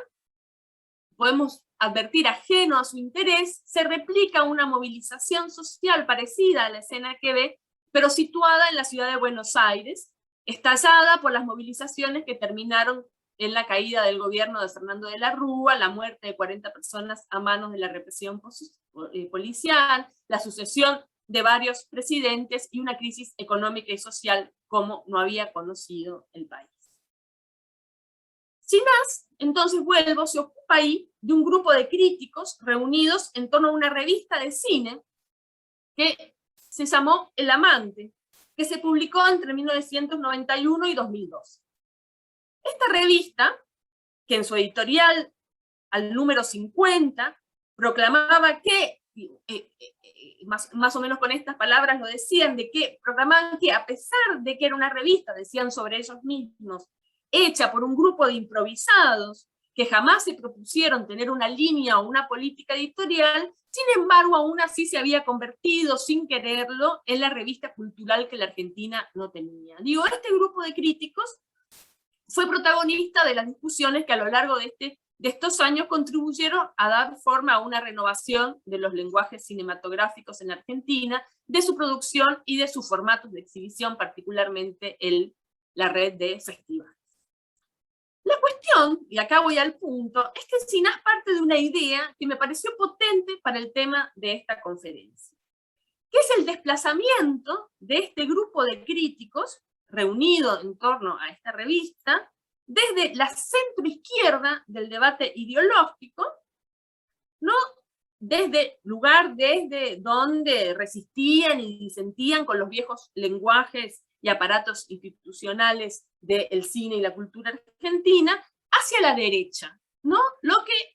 podemos advertir, ajeno a su interés, se replica una movilización social parecida a la escena que ve, pero situada en la ciudad de Buenos Aires, estallada por las movilizaciones que terminaron en la caída del gobierno de Fernando de la Rúa, la muerte de 40 personas a manos de la represión policial, la sucesión de varios presidentes y una crisis económica y social como no había conocido el país. Ginás, entonces vuelvo, se ocupa ahí de un grupo de críticos reunidos en torno a una revista de cine que se llamó El Amante, que se publicó entre 1991 y 2002. Esta revista, que en su editorial al número 50 proclamaba que, más o menos con estas palabras lo decían, proclamaban que a pesar de que era una revista, decían sobre ellos mismos, hecha por un grupo de improvisados que jamás se propusieron tener una línea o una política editorial, sin embargo aún así se había convertido sin quererlo en la revista cultural que la Argentina no tenía. Digo, este grupo de críticos fue protagonista de las discusiones que a lo largo de estos años contribuyeron a dar forma a una renovación de los lenguajes cinematográficos en Argentina, de su producción y de sus formatos de exhibición, particularmente la red de festivales. La cuestión, y acá voy al punto, es que Ginás parte de una idea que me pareció potente para el tema de esta conferencia, que es el desplazamiento de este grupo de críticos reunido en torno a esta revista, desde la centroizquierda del debate ideológico, ¿no? Desde donde resistían y disentían con los viejos lenguajes y aparatos institucionales del cine y la cultura argentina, hacia la derecha, ¿no? Lo que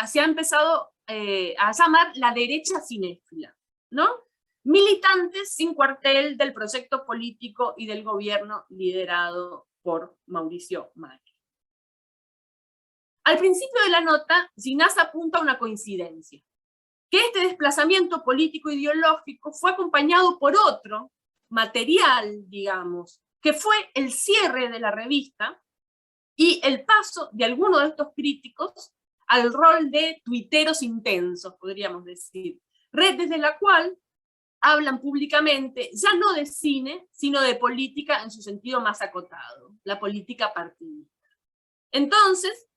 se ha empezado a llamar la derecha cinéfila, ¿no? Militantes sin cuartel del proyecto político y del gobierno liderado por Mauricio Macri. Al principio de la nota, Ginás apunta a una coincidencia, que este desplazamiento político-ideológico fue acompañado por otro material, digamos, que fue el cierre de la revista y el paso de algunos de estos críticos al rol de tuiteros intensos, podríamos decir, red desde la cual hablan públicamente, ya no de cine, sino de política en su sentido más acotado, la política partidista. Entonces,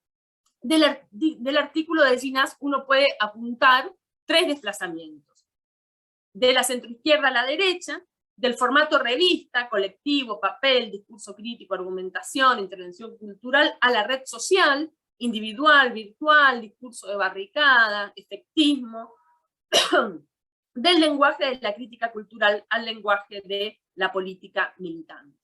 del artículo de Ginás uno puede apuntar 3 desplazamientos. De la centroizquierda a la derecha, del formato revista, colectivo, papel, discurso crítico, argumentación, intervención cultural, a la red social, individual, virtual, discurso de barricada, efectismo, del lenguaje de la crítica cultural al lenguaje de la política militante.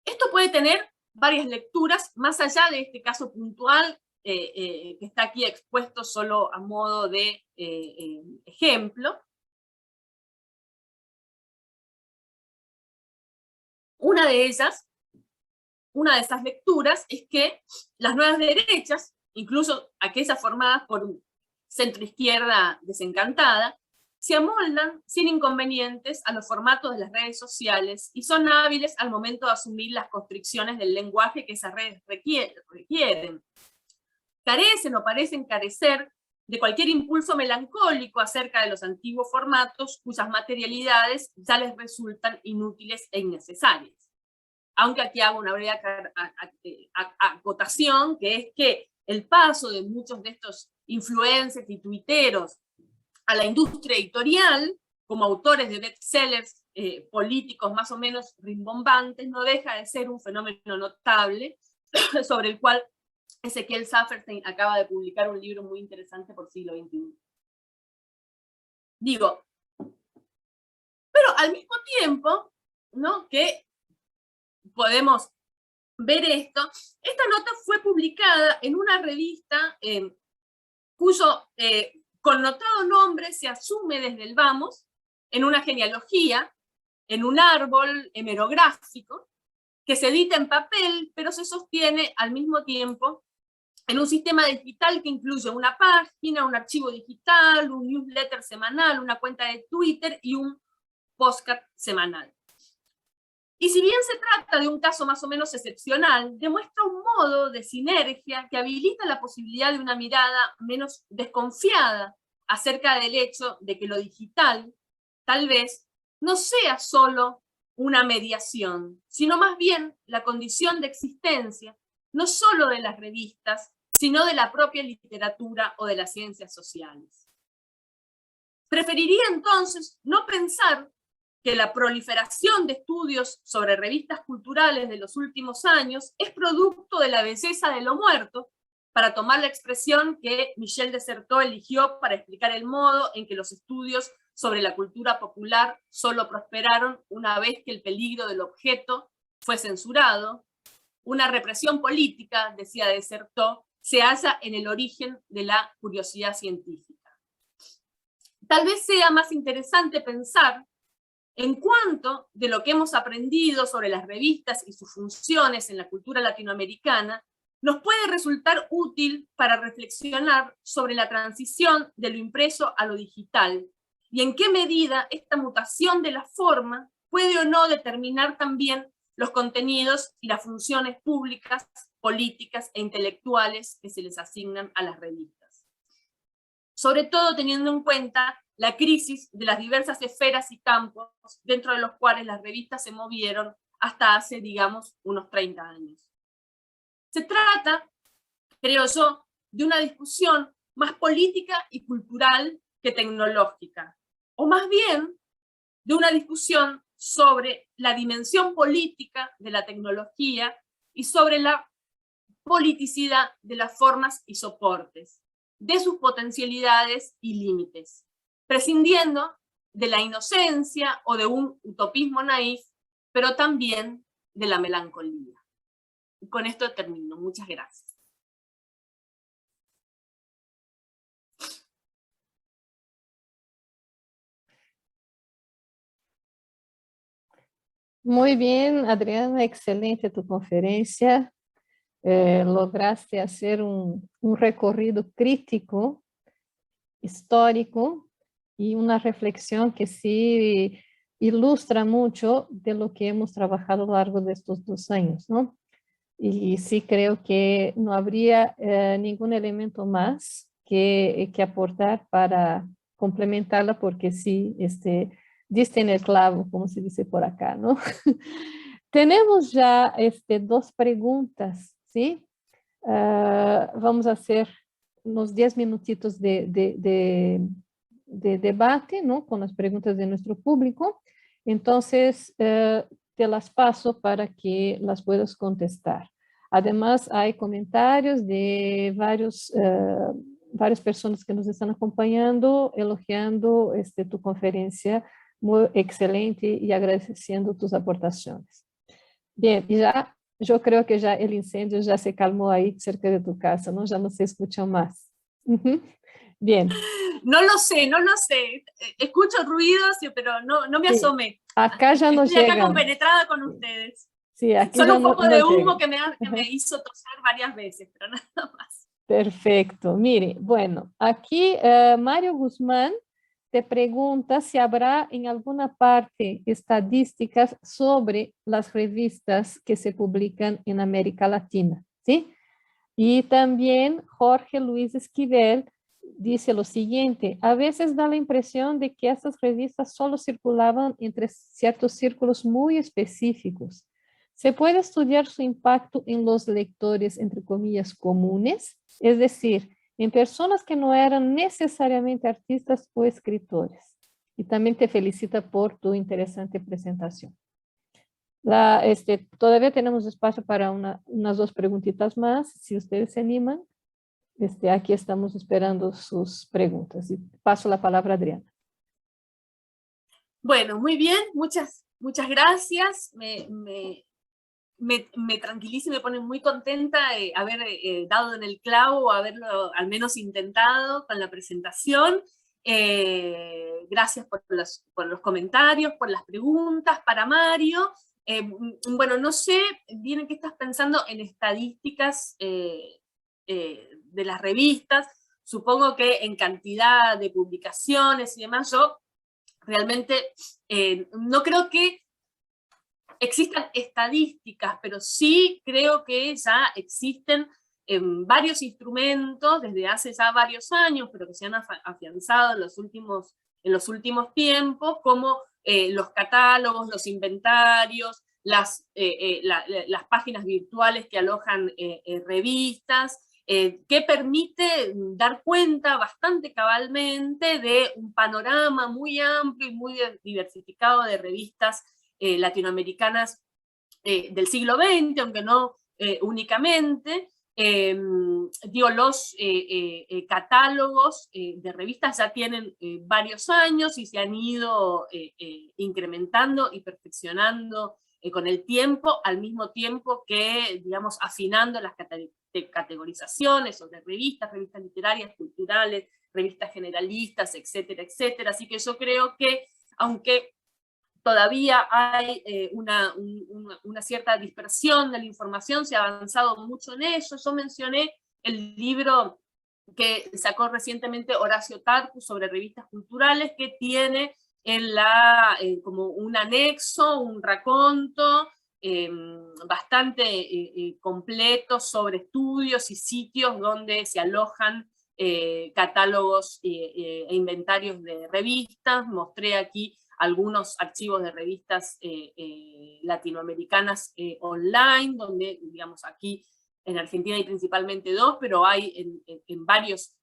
Esto puede tener varias lecturas, más allá de este caso puntual, que está aquí expuesto solo a modo de ejemplo. Una de esas lecturas es que las nuevas derechas, incluso aquellas formadas por centroizquierda desencantada, se amoldan sin inconvenientes a los formatos de las redes sociales y son hábiles al momento de asumir las constricciones del lenguaje que esas redes requieren. Carecen o parecen carecer de cualquier impulso melancólico acerca de los antiguos formatos cuyas materialidades ya les resultan inútiles e innecesarias. Aunque aquí hago una breve acotación, que es que el paso de muchos de estos influencers y tuiteros a la industria editorial, como autores de bestsellers políticos más o menos rimbombantes, no deja de ser un fenómeno notable, sobre el cual Ezequiel Saferstein acaba de publicar un libro muy interesante por siglo XXI. Digo, pero al mismo tiempo, ¿no?, que podemos ver esto, esta nota fue publicada en una revista cuyo connotado nombre se asume desde el Vamos, en una genealogía, en un árbol hemerográfico, que se edita en papel, pero se sostiene al mismo tiempo en un sistema digital que incluye una página, un archivo digital, un newsletter semanal, una cuenta de Twitter y un podcast semanal. Y si bien se trata de un caso más o menos excepcional, demuestra un modo de sinergia que habilita la posibilidad de una mirada menos desconfiada acerca del hecho de que lo digital, tal vez, no sea solo una mediación, sino más bien la condición de existencia, no solo de las revistas, sino de la propia literatura o de las ciencias sociales. Preferiría entonces no pensar que la proliferación de estudios sobre revistas culturales de los últimos años es producto de la belleza de lo muerto, para tomar la expresión que Michel de Certeau eligió para explicar el modo en que los estudios sobre la cultura popular solo prosperaron una vez que el peligro del objeto fue censurado. Una represión política, decía de Certeau, se halla en el origen de la curiosidad científica. Tal vez sea más interesante pensar en cuánto de lo que hemos aprendido sobre las revistas y sus funciones en la cultura latinoamericana nos puede resultar útil para reflexionar sobre la transición de lo impreso a lo digital, y en qué medida esta mutación de la forma puede o no determinar también los contenidos y las funciones públicas, políticas e intelectuales que se les asignan a las revistas. Sobre todo teniendo en cuenta la crisis de las diversas esferas y campos dentro de los cuales las revistas se movieron hasta hace, digamos, unos 30 años. Se trata, creo yo, de una discusión más política y cultural que tecnológica, o más bien de una discusión sobre la dimensión política de la tecnología y sobre la politicidad de las formas y soportes, de sus potencialidades y límites, prescindiendo de la inocencia o de un utopismo naif, pero también de la melancolía. Y con esto termino. Muchas gracias. Muy bien, Adriana, excelente tu conferencia. Lograste hacer un recorrido crítico, histórico, y una reflexión que sí ilustra mucho de lo que hemos trabajado a lo largo de estos 2 años, ¿no? Y sí creo que no habría ningún elemento más que aportar para complementarla, porque sí, diste en el clavo, como se dice por acá, ¿no? Tenemos ya 2 preguntas, ¿sí? Vamos a hacer unos 10 minutitos de debate, ¿no? Con las preguntas de nuestro público. Entonces, te las paso para que las puedas contestar. Además, hay comentarios de varias personas que nos están acompañando, elogiando tu conferencia, muy excelente, y agradeciendo tus aportaciones. Bien, y ya, yo creo que ya el incendio ya se calmó ahí cerca de tu casa, ¿no? Ya no se escucha más. Bien. No lo sé, no lo sé. Escucho ruidos, pero no me asomé. Acá ya no Estoy acá llegan. compenetrada con ustedes. Sí, aquí Solo ya un no, poco no de humo llega. que me hizo toser varias veces, pero nada más. Perfecto. Mire, bueno, aquí Mario Guzmán te pregunta si habrá en alguna parte estadísticas sobre las revistas que se publican en América Latina, ¿sí? Y también Jorge Luis Esquivel dice lo siguiente: a veces da la impresión de que estas revistas solo circulaban entre ciertos círculos muy específicos. ¿Se puede estudiar su impacto en los lectores, entre comillas, comunes? Es decir, en personas que no eran necesariamente artistas o escritores. Y también te felicita por tu interesante presentación. Todavía tenemos espacio para unas 2 preguntitas más, si ustedes se animan. Aquí estamos esperando sus preguntas. Y paso la palabra a Adriana. Bueno, muy bien, muchas gracias. Me tranquiliza y me pone muy contenta haber dado en el clavo, haberlo al menos intentado con la presentación. Gracias por los comentarios, por las preguntas para Mario. Bueno, no sé bien en qué estás pensando en estadísticas de las revistas. Supongo que en cantidad de publicaciones y demás, yo realmente no creo que existan estadísticas, pero sí creo que ya existen varios instrumentos desde hace ya varios años, pero que se han afianzado en los últimos tiempos, como los catálogos, los inventarios, las páginas virtuales que alojan revistas, que permite dar cuenta bastante cabalmente de un panorama muy amplio y muy diversificado de revistas latinoamericanas del siglo XX, aunque no únicamente. Digo, los catálogos de revistas ya tienen varios años y se han ido incrementando y perfeccionando con el tiempo, al mismo tiempo que, digamos, afinando las categorizaciones sobre revistas literarias, culturales, revistas generalistas, etcétera, etcétera. Así que yo creo que, aunque todavía hay una cierta dispersión de la información, se ha avanzado mucho en eso. Yo mencioné el libro que sacó recientemente Horacio Tarcus sobre revistas culturales, que tiene como un anexo, un raconto bastante completo sobre estudios y sitios donde se alojan catálogos e inventarios de revistas. Mostré aquí algunos archivos de revistas latinoamericanas online, donde, digamos, aquí en Argentina hay principalmente 2, pero hay en varios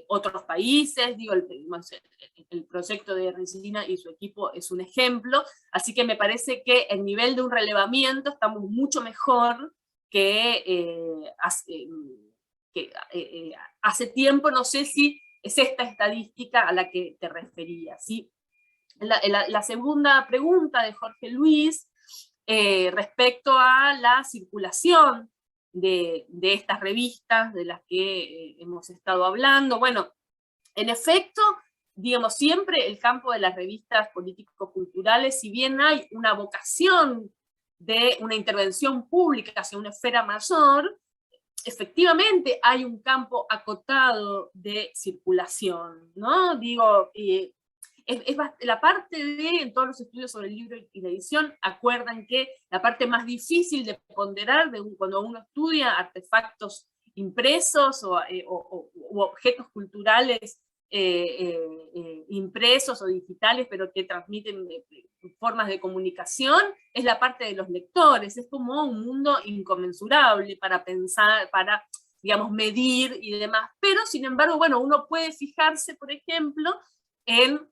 otros países. Digo, el proyecto de Regina y su equipo es un ejemplo, así que me parece que el nivel de un relevamiento estamos mucho mejor que hace tiempo. No sé si es esta estadística a la que te referías, ¿sí? La segunda pregunta de Jorge Luis, respecto a la circulación de estas revistas de las que hemos estado hablando. Bueno, en efecto, digamos, siempre el campo de las revistas político-culturales, si bien hay una vocación de una intervención pública hacia una esfera mayor, efectivamente hay un campo acotado de circulación, ¿no? Digo, la parte en todos los estudios sobre el libro y la edición, acuerdan que la parte más difícil de ponderar cuando uno estudia artefactos impresos o objetos culturales impresos o digitales, pero que transmiten formas de comunicación, es la parte de los lectores. Es como un mundo inconmensurable para pensar, para, digamos, medir y demás. Pero, sin embargo, bueno, uno puede fijarse, por ejemplo, en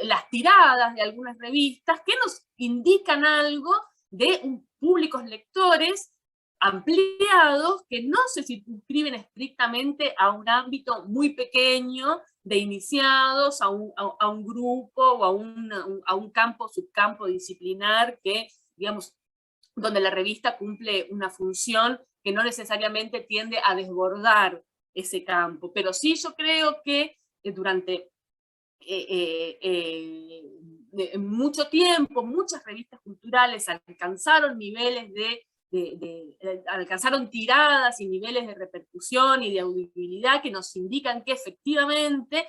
las tiradas de algunas revistas que nos indican algo de públicos lectores ampliados que no se circunscriben estrictamente a un ámbito muy pequeño de iniciados, a un grupo o a un subcampo disciplinar que, digamos, donde la revista cumple una función que no necesariamente tiende a desbordar ese campo. Pero sí, yo creo que durante mucho tiempo, muchas revistas culturales alcanzaron niveles alcanzaron tiradas y niveles de repercusión y de audibilidad que nos indican que efectivamente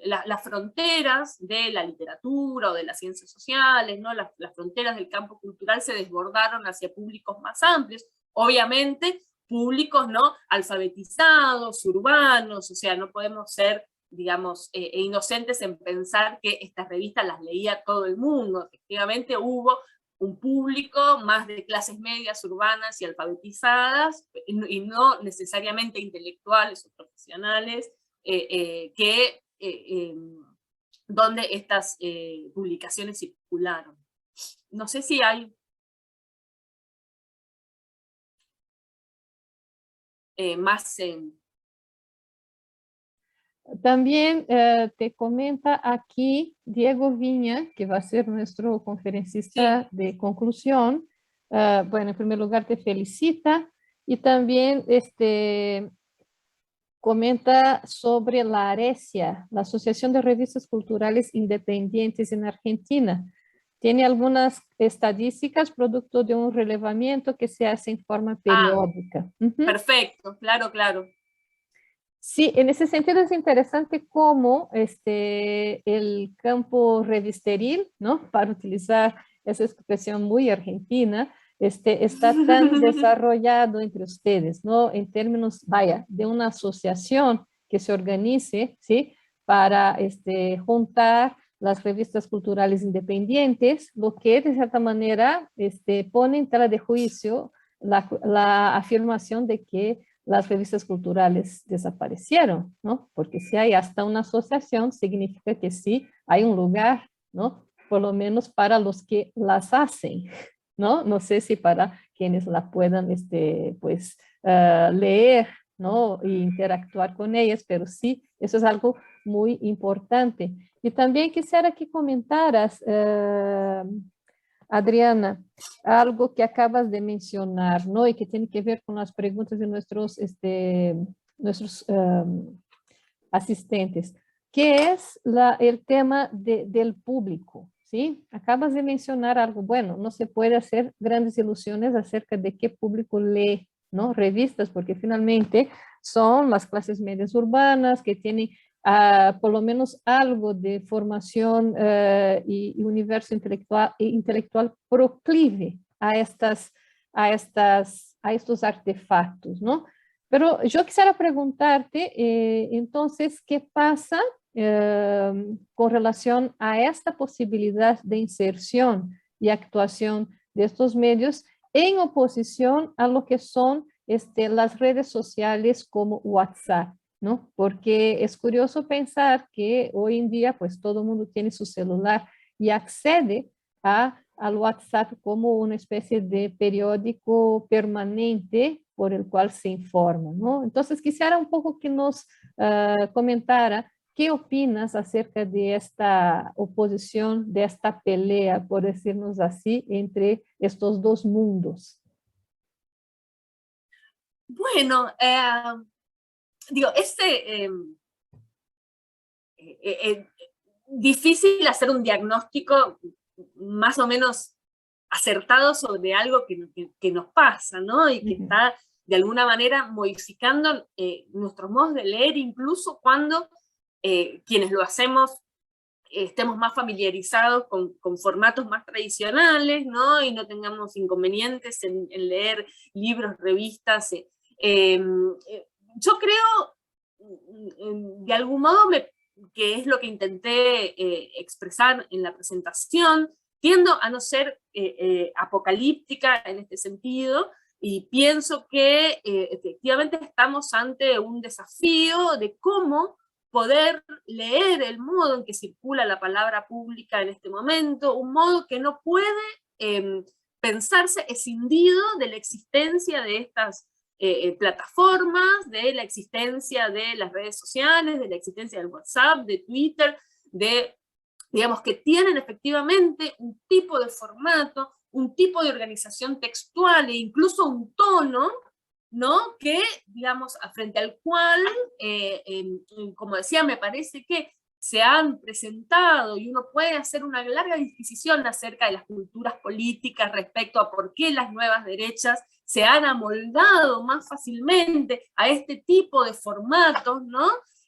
las fronteras de la literatura o de las ciencias sociales, ¿no? Las fronteras del campo cultural se desbordaron hacia públicos más amplios. Obviamente, públicos no alfabetizados, urbanos, o sea, no podemos ser, digamos, inocentes en pensar que estas revistas las leía todo el mundo. Efectivamente hubo un público más de clases medias, urbanas y alfabetizadas, y no necesariamente intelectuales o profesionales, donde estas publicaciones circularon. No sé si hay más en... También te comenta aquí Diego Viña, que va a ser nuestro conferencista de conclusión. Bueno, en primer lugar te felicita y también comenta sobre la ARECIA, la Asociación de Revistas Culturales Independientes en Argentina. tiene algunas estadísticas producto de un relevamiento que se hace en forma periódica. Perfecto, claro, claro. Sí, en ese sentido es interesante cómo el campo revisteril, ¿no? Para utilizar esa expresión muy argentina, está tan desarrollado entre ustedes, ¿no? En términos, vaya, de una asociación que se organice, ¿sí? Para juntar las revistas culturales independientes, lo que de cierta manera pone en tela de juicio la afirmación de que las revistas culturales desaparecieron, ¿no? Porque si hay hasta una asociación, significa que sí hay un lugar, ¿no? Por lo menos para los que las hacen, ¿no? No sé si para quienes la puedan, pues, leer, ¿no? E interactuar con ellas, pero sí, eso es algo muy importante. Y también quisiera que comentaras, Adriana, algo que acabas de mencionar, ¿no? Y que tiene que ver con las preguntas de nuestros asistentes, que es el tema del público, ¿sí? Acabas de mencionar algo, bueno, no se puede hacer grandes ilusiones acerca de qué público lee, ¿no? Revistas, porque finalmente son las clases medias urbanas que tienen por lo menos algo de formación y universo intelectual proclive a estos artefactos, ¿no? Pero yo quisiera preguntarte, entonces, ¿qué pasa con relación a esta posibilidad de inserción y actuación de estos medios en oposición a lo que son las redes sociales como WhatsApp? ¿No? Porque es curioso pensar que hoy en día pues todo el mundo tiene su celular y accede al WhatsApp como una especie de periódico permanente por el cual se informa, ¿no? Entonces quisiera un poco que nos comentara qué opinas acerca de esta oposición, de esta pelea, por decirnos así, entre estos dos mundos. Bueno, digo, difícil hacer un diagnóstico más o menos acertado sobre algo que nos pasa, ¿no? Y que está de alguna manera modificando nuestros modos de leer, incluso cuando quienes lo hacemos estemos más familiarizados con formatos más tradicionales, ¿no? Y no tengamos inconvenientes en leer libros, revistas. Yo creo, de algún modo, que es lo que intenté expresar en la presentación, tiendo a no ser apocalíptica en este sentido, y pienso que efectivamente estamos ante un desafío de cómo poder leer el modo en que circula la palabra pública en este momento, un modo que no puede pensarse escindido de la existencia de estas plataformas, de la existencia de las redes sociales, de la existencia del WhatsApp, de Twitter, digamos, que tienen efectivamente un tipo de formato, un tipo de organización textual e incluso un tono, ¿no? Que, digamos, frente al cual, como decía, me parece que se han presentado, y uno puede hacer una larga disquisición acerca de las culturas políticas respecto a por qué las nuevas derechas se han amoldado más fácilmente a este tipo de formatos, ¿no?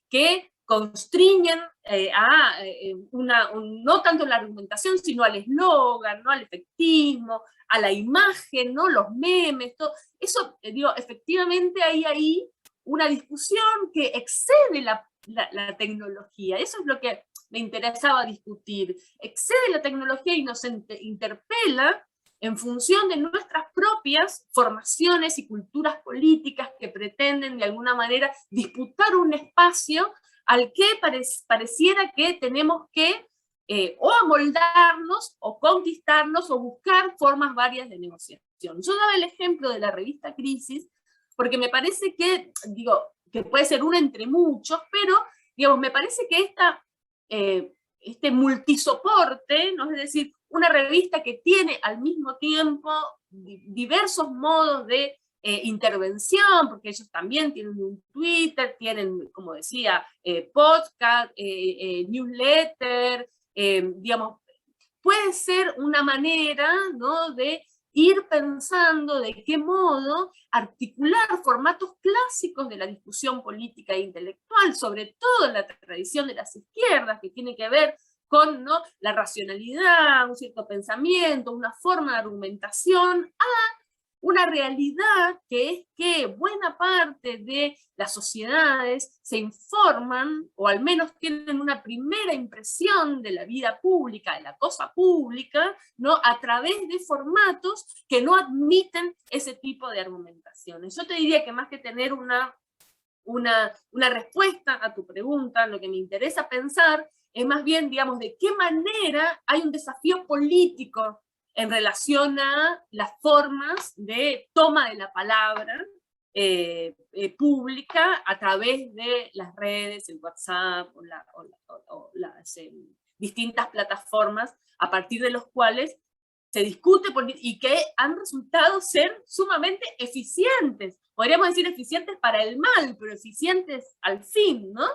Que constriñen no tanto la argumentación, sino al eslogan, ¿no? Al efectismo, a la imagen, ¿no? Los memes, todo. Eso, digo, efectivamente hay ahí una discusión que excede la tecnología. Eso es lo que me interesaba discutir. Excede la tecnología y nos interpela en función de nuestras propias formaciones y culturas políticas que pretenden de alguna manera disputar un espacio al que pareciera que tenemos que o amoldarnos, o conquistarnos, o buscar formas varias de negociación. Yo daba el ejemplo de la revista Crisis, porque me parece que, digo, que puede ser una entre muchos, pero, digamos, me parece que este multisoporte, ¿no? Es decir, una revista que tiene al mismo tiempo diversos modos de intervención, porque ellos también tienen un Twitter, tienen, como decía, podcast, newsletter, digamos, puede ser una manera, ¿no?, de ir pensando de qué modo articular formatos clásicos de la discusión política e intelectual, sobre todo en la tradición de las izquierdas, que tiene que ver con, ¿no?, la racionalidad, un cierto pensamiento, una forma de argumentación, a una realidad que es que buena parte de las sociedades se informan, o al menos tienen una primera impresión de la vida pública, de la cosa pública, ¿no?, a través de formatos que no admiten ese tipo de argumentaciones. Yo te diría que más que tener una respuesta a tu pregunta, lo que me interesa pensar es más bien, digamos, de qué manera hay un desafío político en relación a las formas de toma de la palabra pública a través de las redes, el WhatsApp o las distintas plataformas a partir de los cuales se discute y que han resultado ser sumamente eficientes. Podríamos decir eficientes para el mal, pero eficientes al fin, ¿no?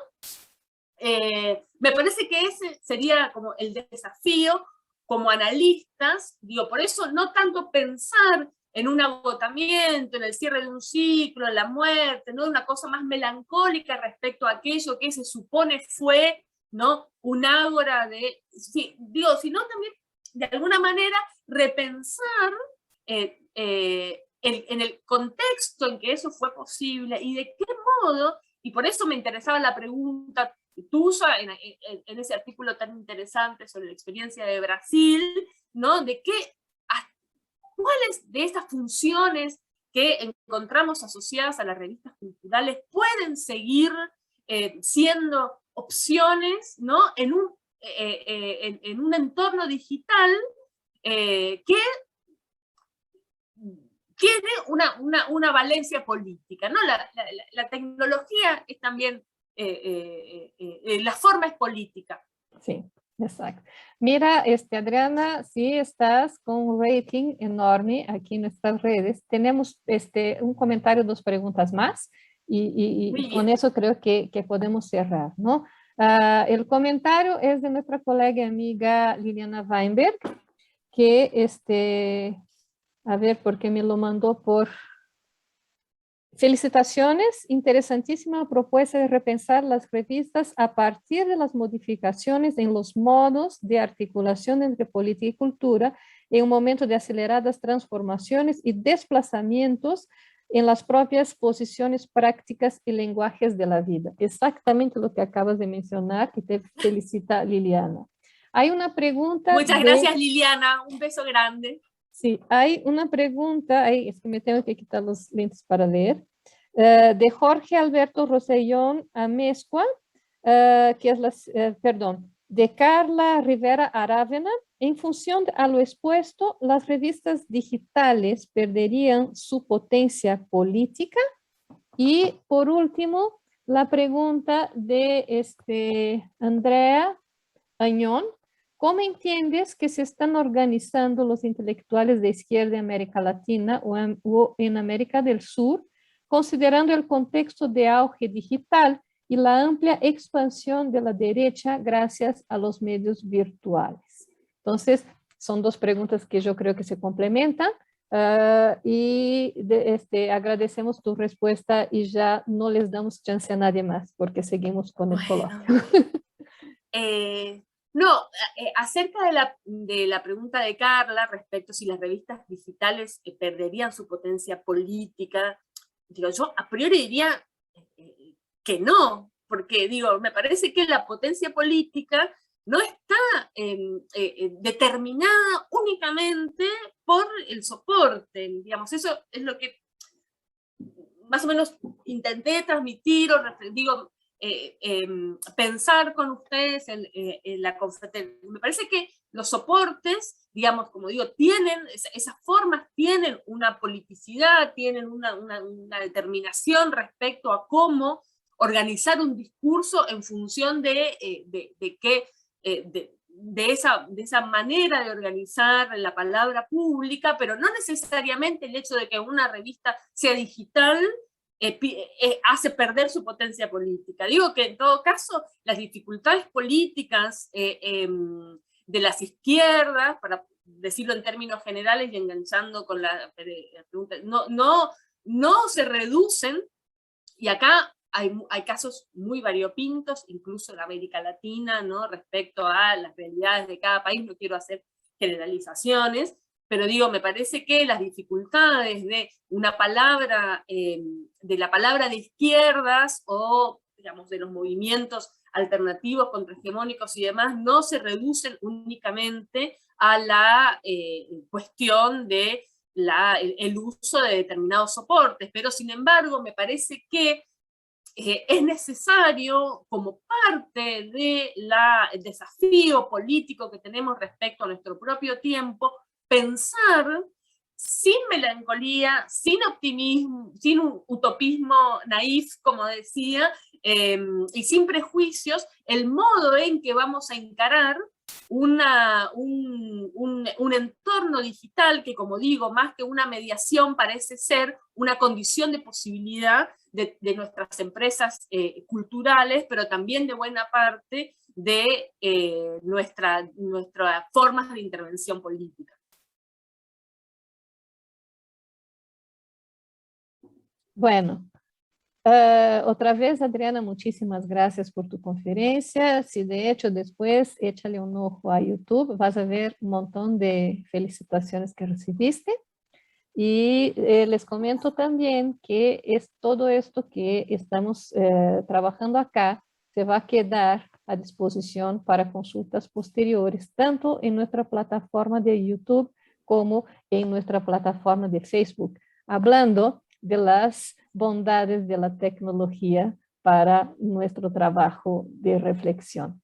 Me parece que ese sería como el desafío como analistas, digo, por eso no tanto pensar en un agotamiento, en el cierre de un ciclo, en la muerte, ¿no?, una cosa más melancólica respecto a aquello que se supone fue, ¿no?, un ágora de, sí, digo, sino también de alguna manera repensar en el contexto en que eso fue posible y de qué modo, y por eso me interesaba la pregunta tuya en ese artículo tan interesante sobre la experiencia de Brasil, ¿no?, de cuáles de estas funciones que encontramos asociadas a las revistas culturales pueden seguir siendo opciones, ¿no?, en un entorno digital que tiene una valencia política, ¿no? La tecnología es también, la forma es política. Sí, exacto. Mira, Adriana, sí estás con un rating enorme aquí en nuestras redes. Tenemos un comentario, 2 preguntas más, y con eso creo que podemos cerrar, ¿no? El comentario es de nuestra colega y amiga Liliana Weinberg, que, a ver, porque me lo mandó por... Felicitaciones, interesantísima propuesta de repensar las revistas a partir de las modificaciones en los modos de articulación entre política y cultura en un momento de aceleradas transformaciones y desplazamientos en las propias posiciones prácticas y lenguajes de la vida. Exactamente lo que acabas de mencionar y te felicita Liliana. Hay una pregunta... Muchas gracias, Liliana. Un beso grande. Sí, hay una pregunta, es que me tengo que quitar los lentes para leer, de Jorge Alberto Rosellón Amezcua, que es de Carla Rivera Aravena. En función a lo expuesto, ¿las revistas digitales perderían su potencia política? Y por último, la pregunta de Andrea Añón. ¿Cómo entiendes que se están organizando los intelectuales de izquierda en América Latina o en América del Sur, considerando el contexto de auge digital y la amplia expansión de la derecha gracias a los medios virtuales? Entonces, son 2 preguntas que yo creo que se complementan y agradecemos tu respuesta y ya no les damos chance a nadie más porque seguimos con el coloquio. No, acerca de la pregunta de Carla respecto a si las revistas digitales perderían su potencia política, digo, yo a priori diría que no, porque digo, me parece que la potencia política no está determinada únicamente por el soporte, digamos, eso es lo que más o menos intenté transmitir o digo, pensar con ustedes en la confraternidad. Me parece que los soportes, digamos, como digo, tienen, esas formas tienen una politicidad, tienen una determinación respecto a cómo organizar un discurso en función de esa manera de organizar la palabra pública, pero no necesariamente el hecho de que una revista sea digital hace perder su potencia política. Digo que en todo caso las dificultades políticas de las izquierdas, para decirlo en términos generales y enganchando con la pregunta, no se reducen, y acá hay casos muy variopintos, incluso en América Latina, ¿no? Respecto a las realidades de cada país, no quiero hacer generalizaciones, pero digo, me parece que las dificultades de una palabra, de la palabra de izquierdas o, digamos, de los movimientos alternativos, contrahegemónicos y demás, no se reducen únicamente a la cuestión de el uso de determinados soportes, pero sin embargo me parece que es necesario, como parte del desafío político que tenemos respecto a nuestro propio tiempo, pensar sin melancolía, sin optimismo, sin un utopismo naif, como decía, y sin prejuicios, el modo en que vamos a encarar un entorno digital que, como digo, más que una mediación, parece ser una condición de posibilidad de nuestras empresas culturales, pero también de buena parte de nuestras formas de intervención política. Bueno, otra vez, Adriana, muchísimas gracias por tu conferencia. Si de hecho después échale un ojo a YouTube, vas a ver un montón de felicitaciones que recibiste. Y les comento también que es todo esto que estamos trabajando acá se va a quedar a disposición para consultas posteriores, tanto en nuestra plataforma de YouTube como en nuestra plataforma de Facebook, hablando de las bondades de la tecnología para nuestro trabajo de reflexión.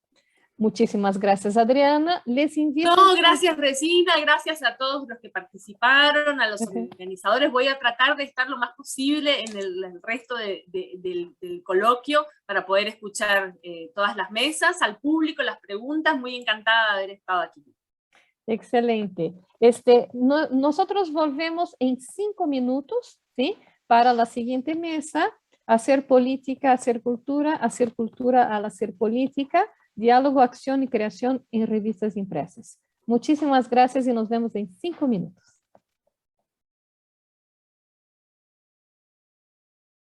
Muchísimas gracias, Adriana. Les invito... No, gracias, Regina, gracias a todos los que participaron, a los organizadores. Voy a tratar de estar lo más posible en el resto del coloquio para poder escuchar todas las mesas, al público, las preguntas. Muy encantada de haber estado aquí. Excelente. Nosotros volvemos en 5 minutos, ¿sí? Para la siguiente mesa, hacer política, hacer cultura al hacer política, diálogo, acción y creación en revistas impresas. Muchísimas gracias y nos vemos en 5 minutos.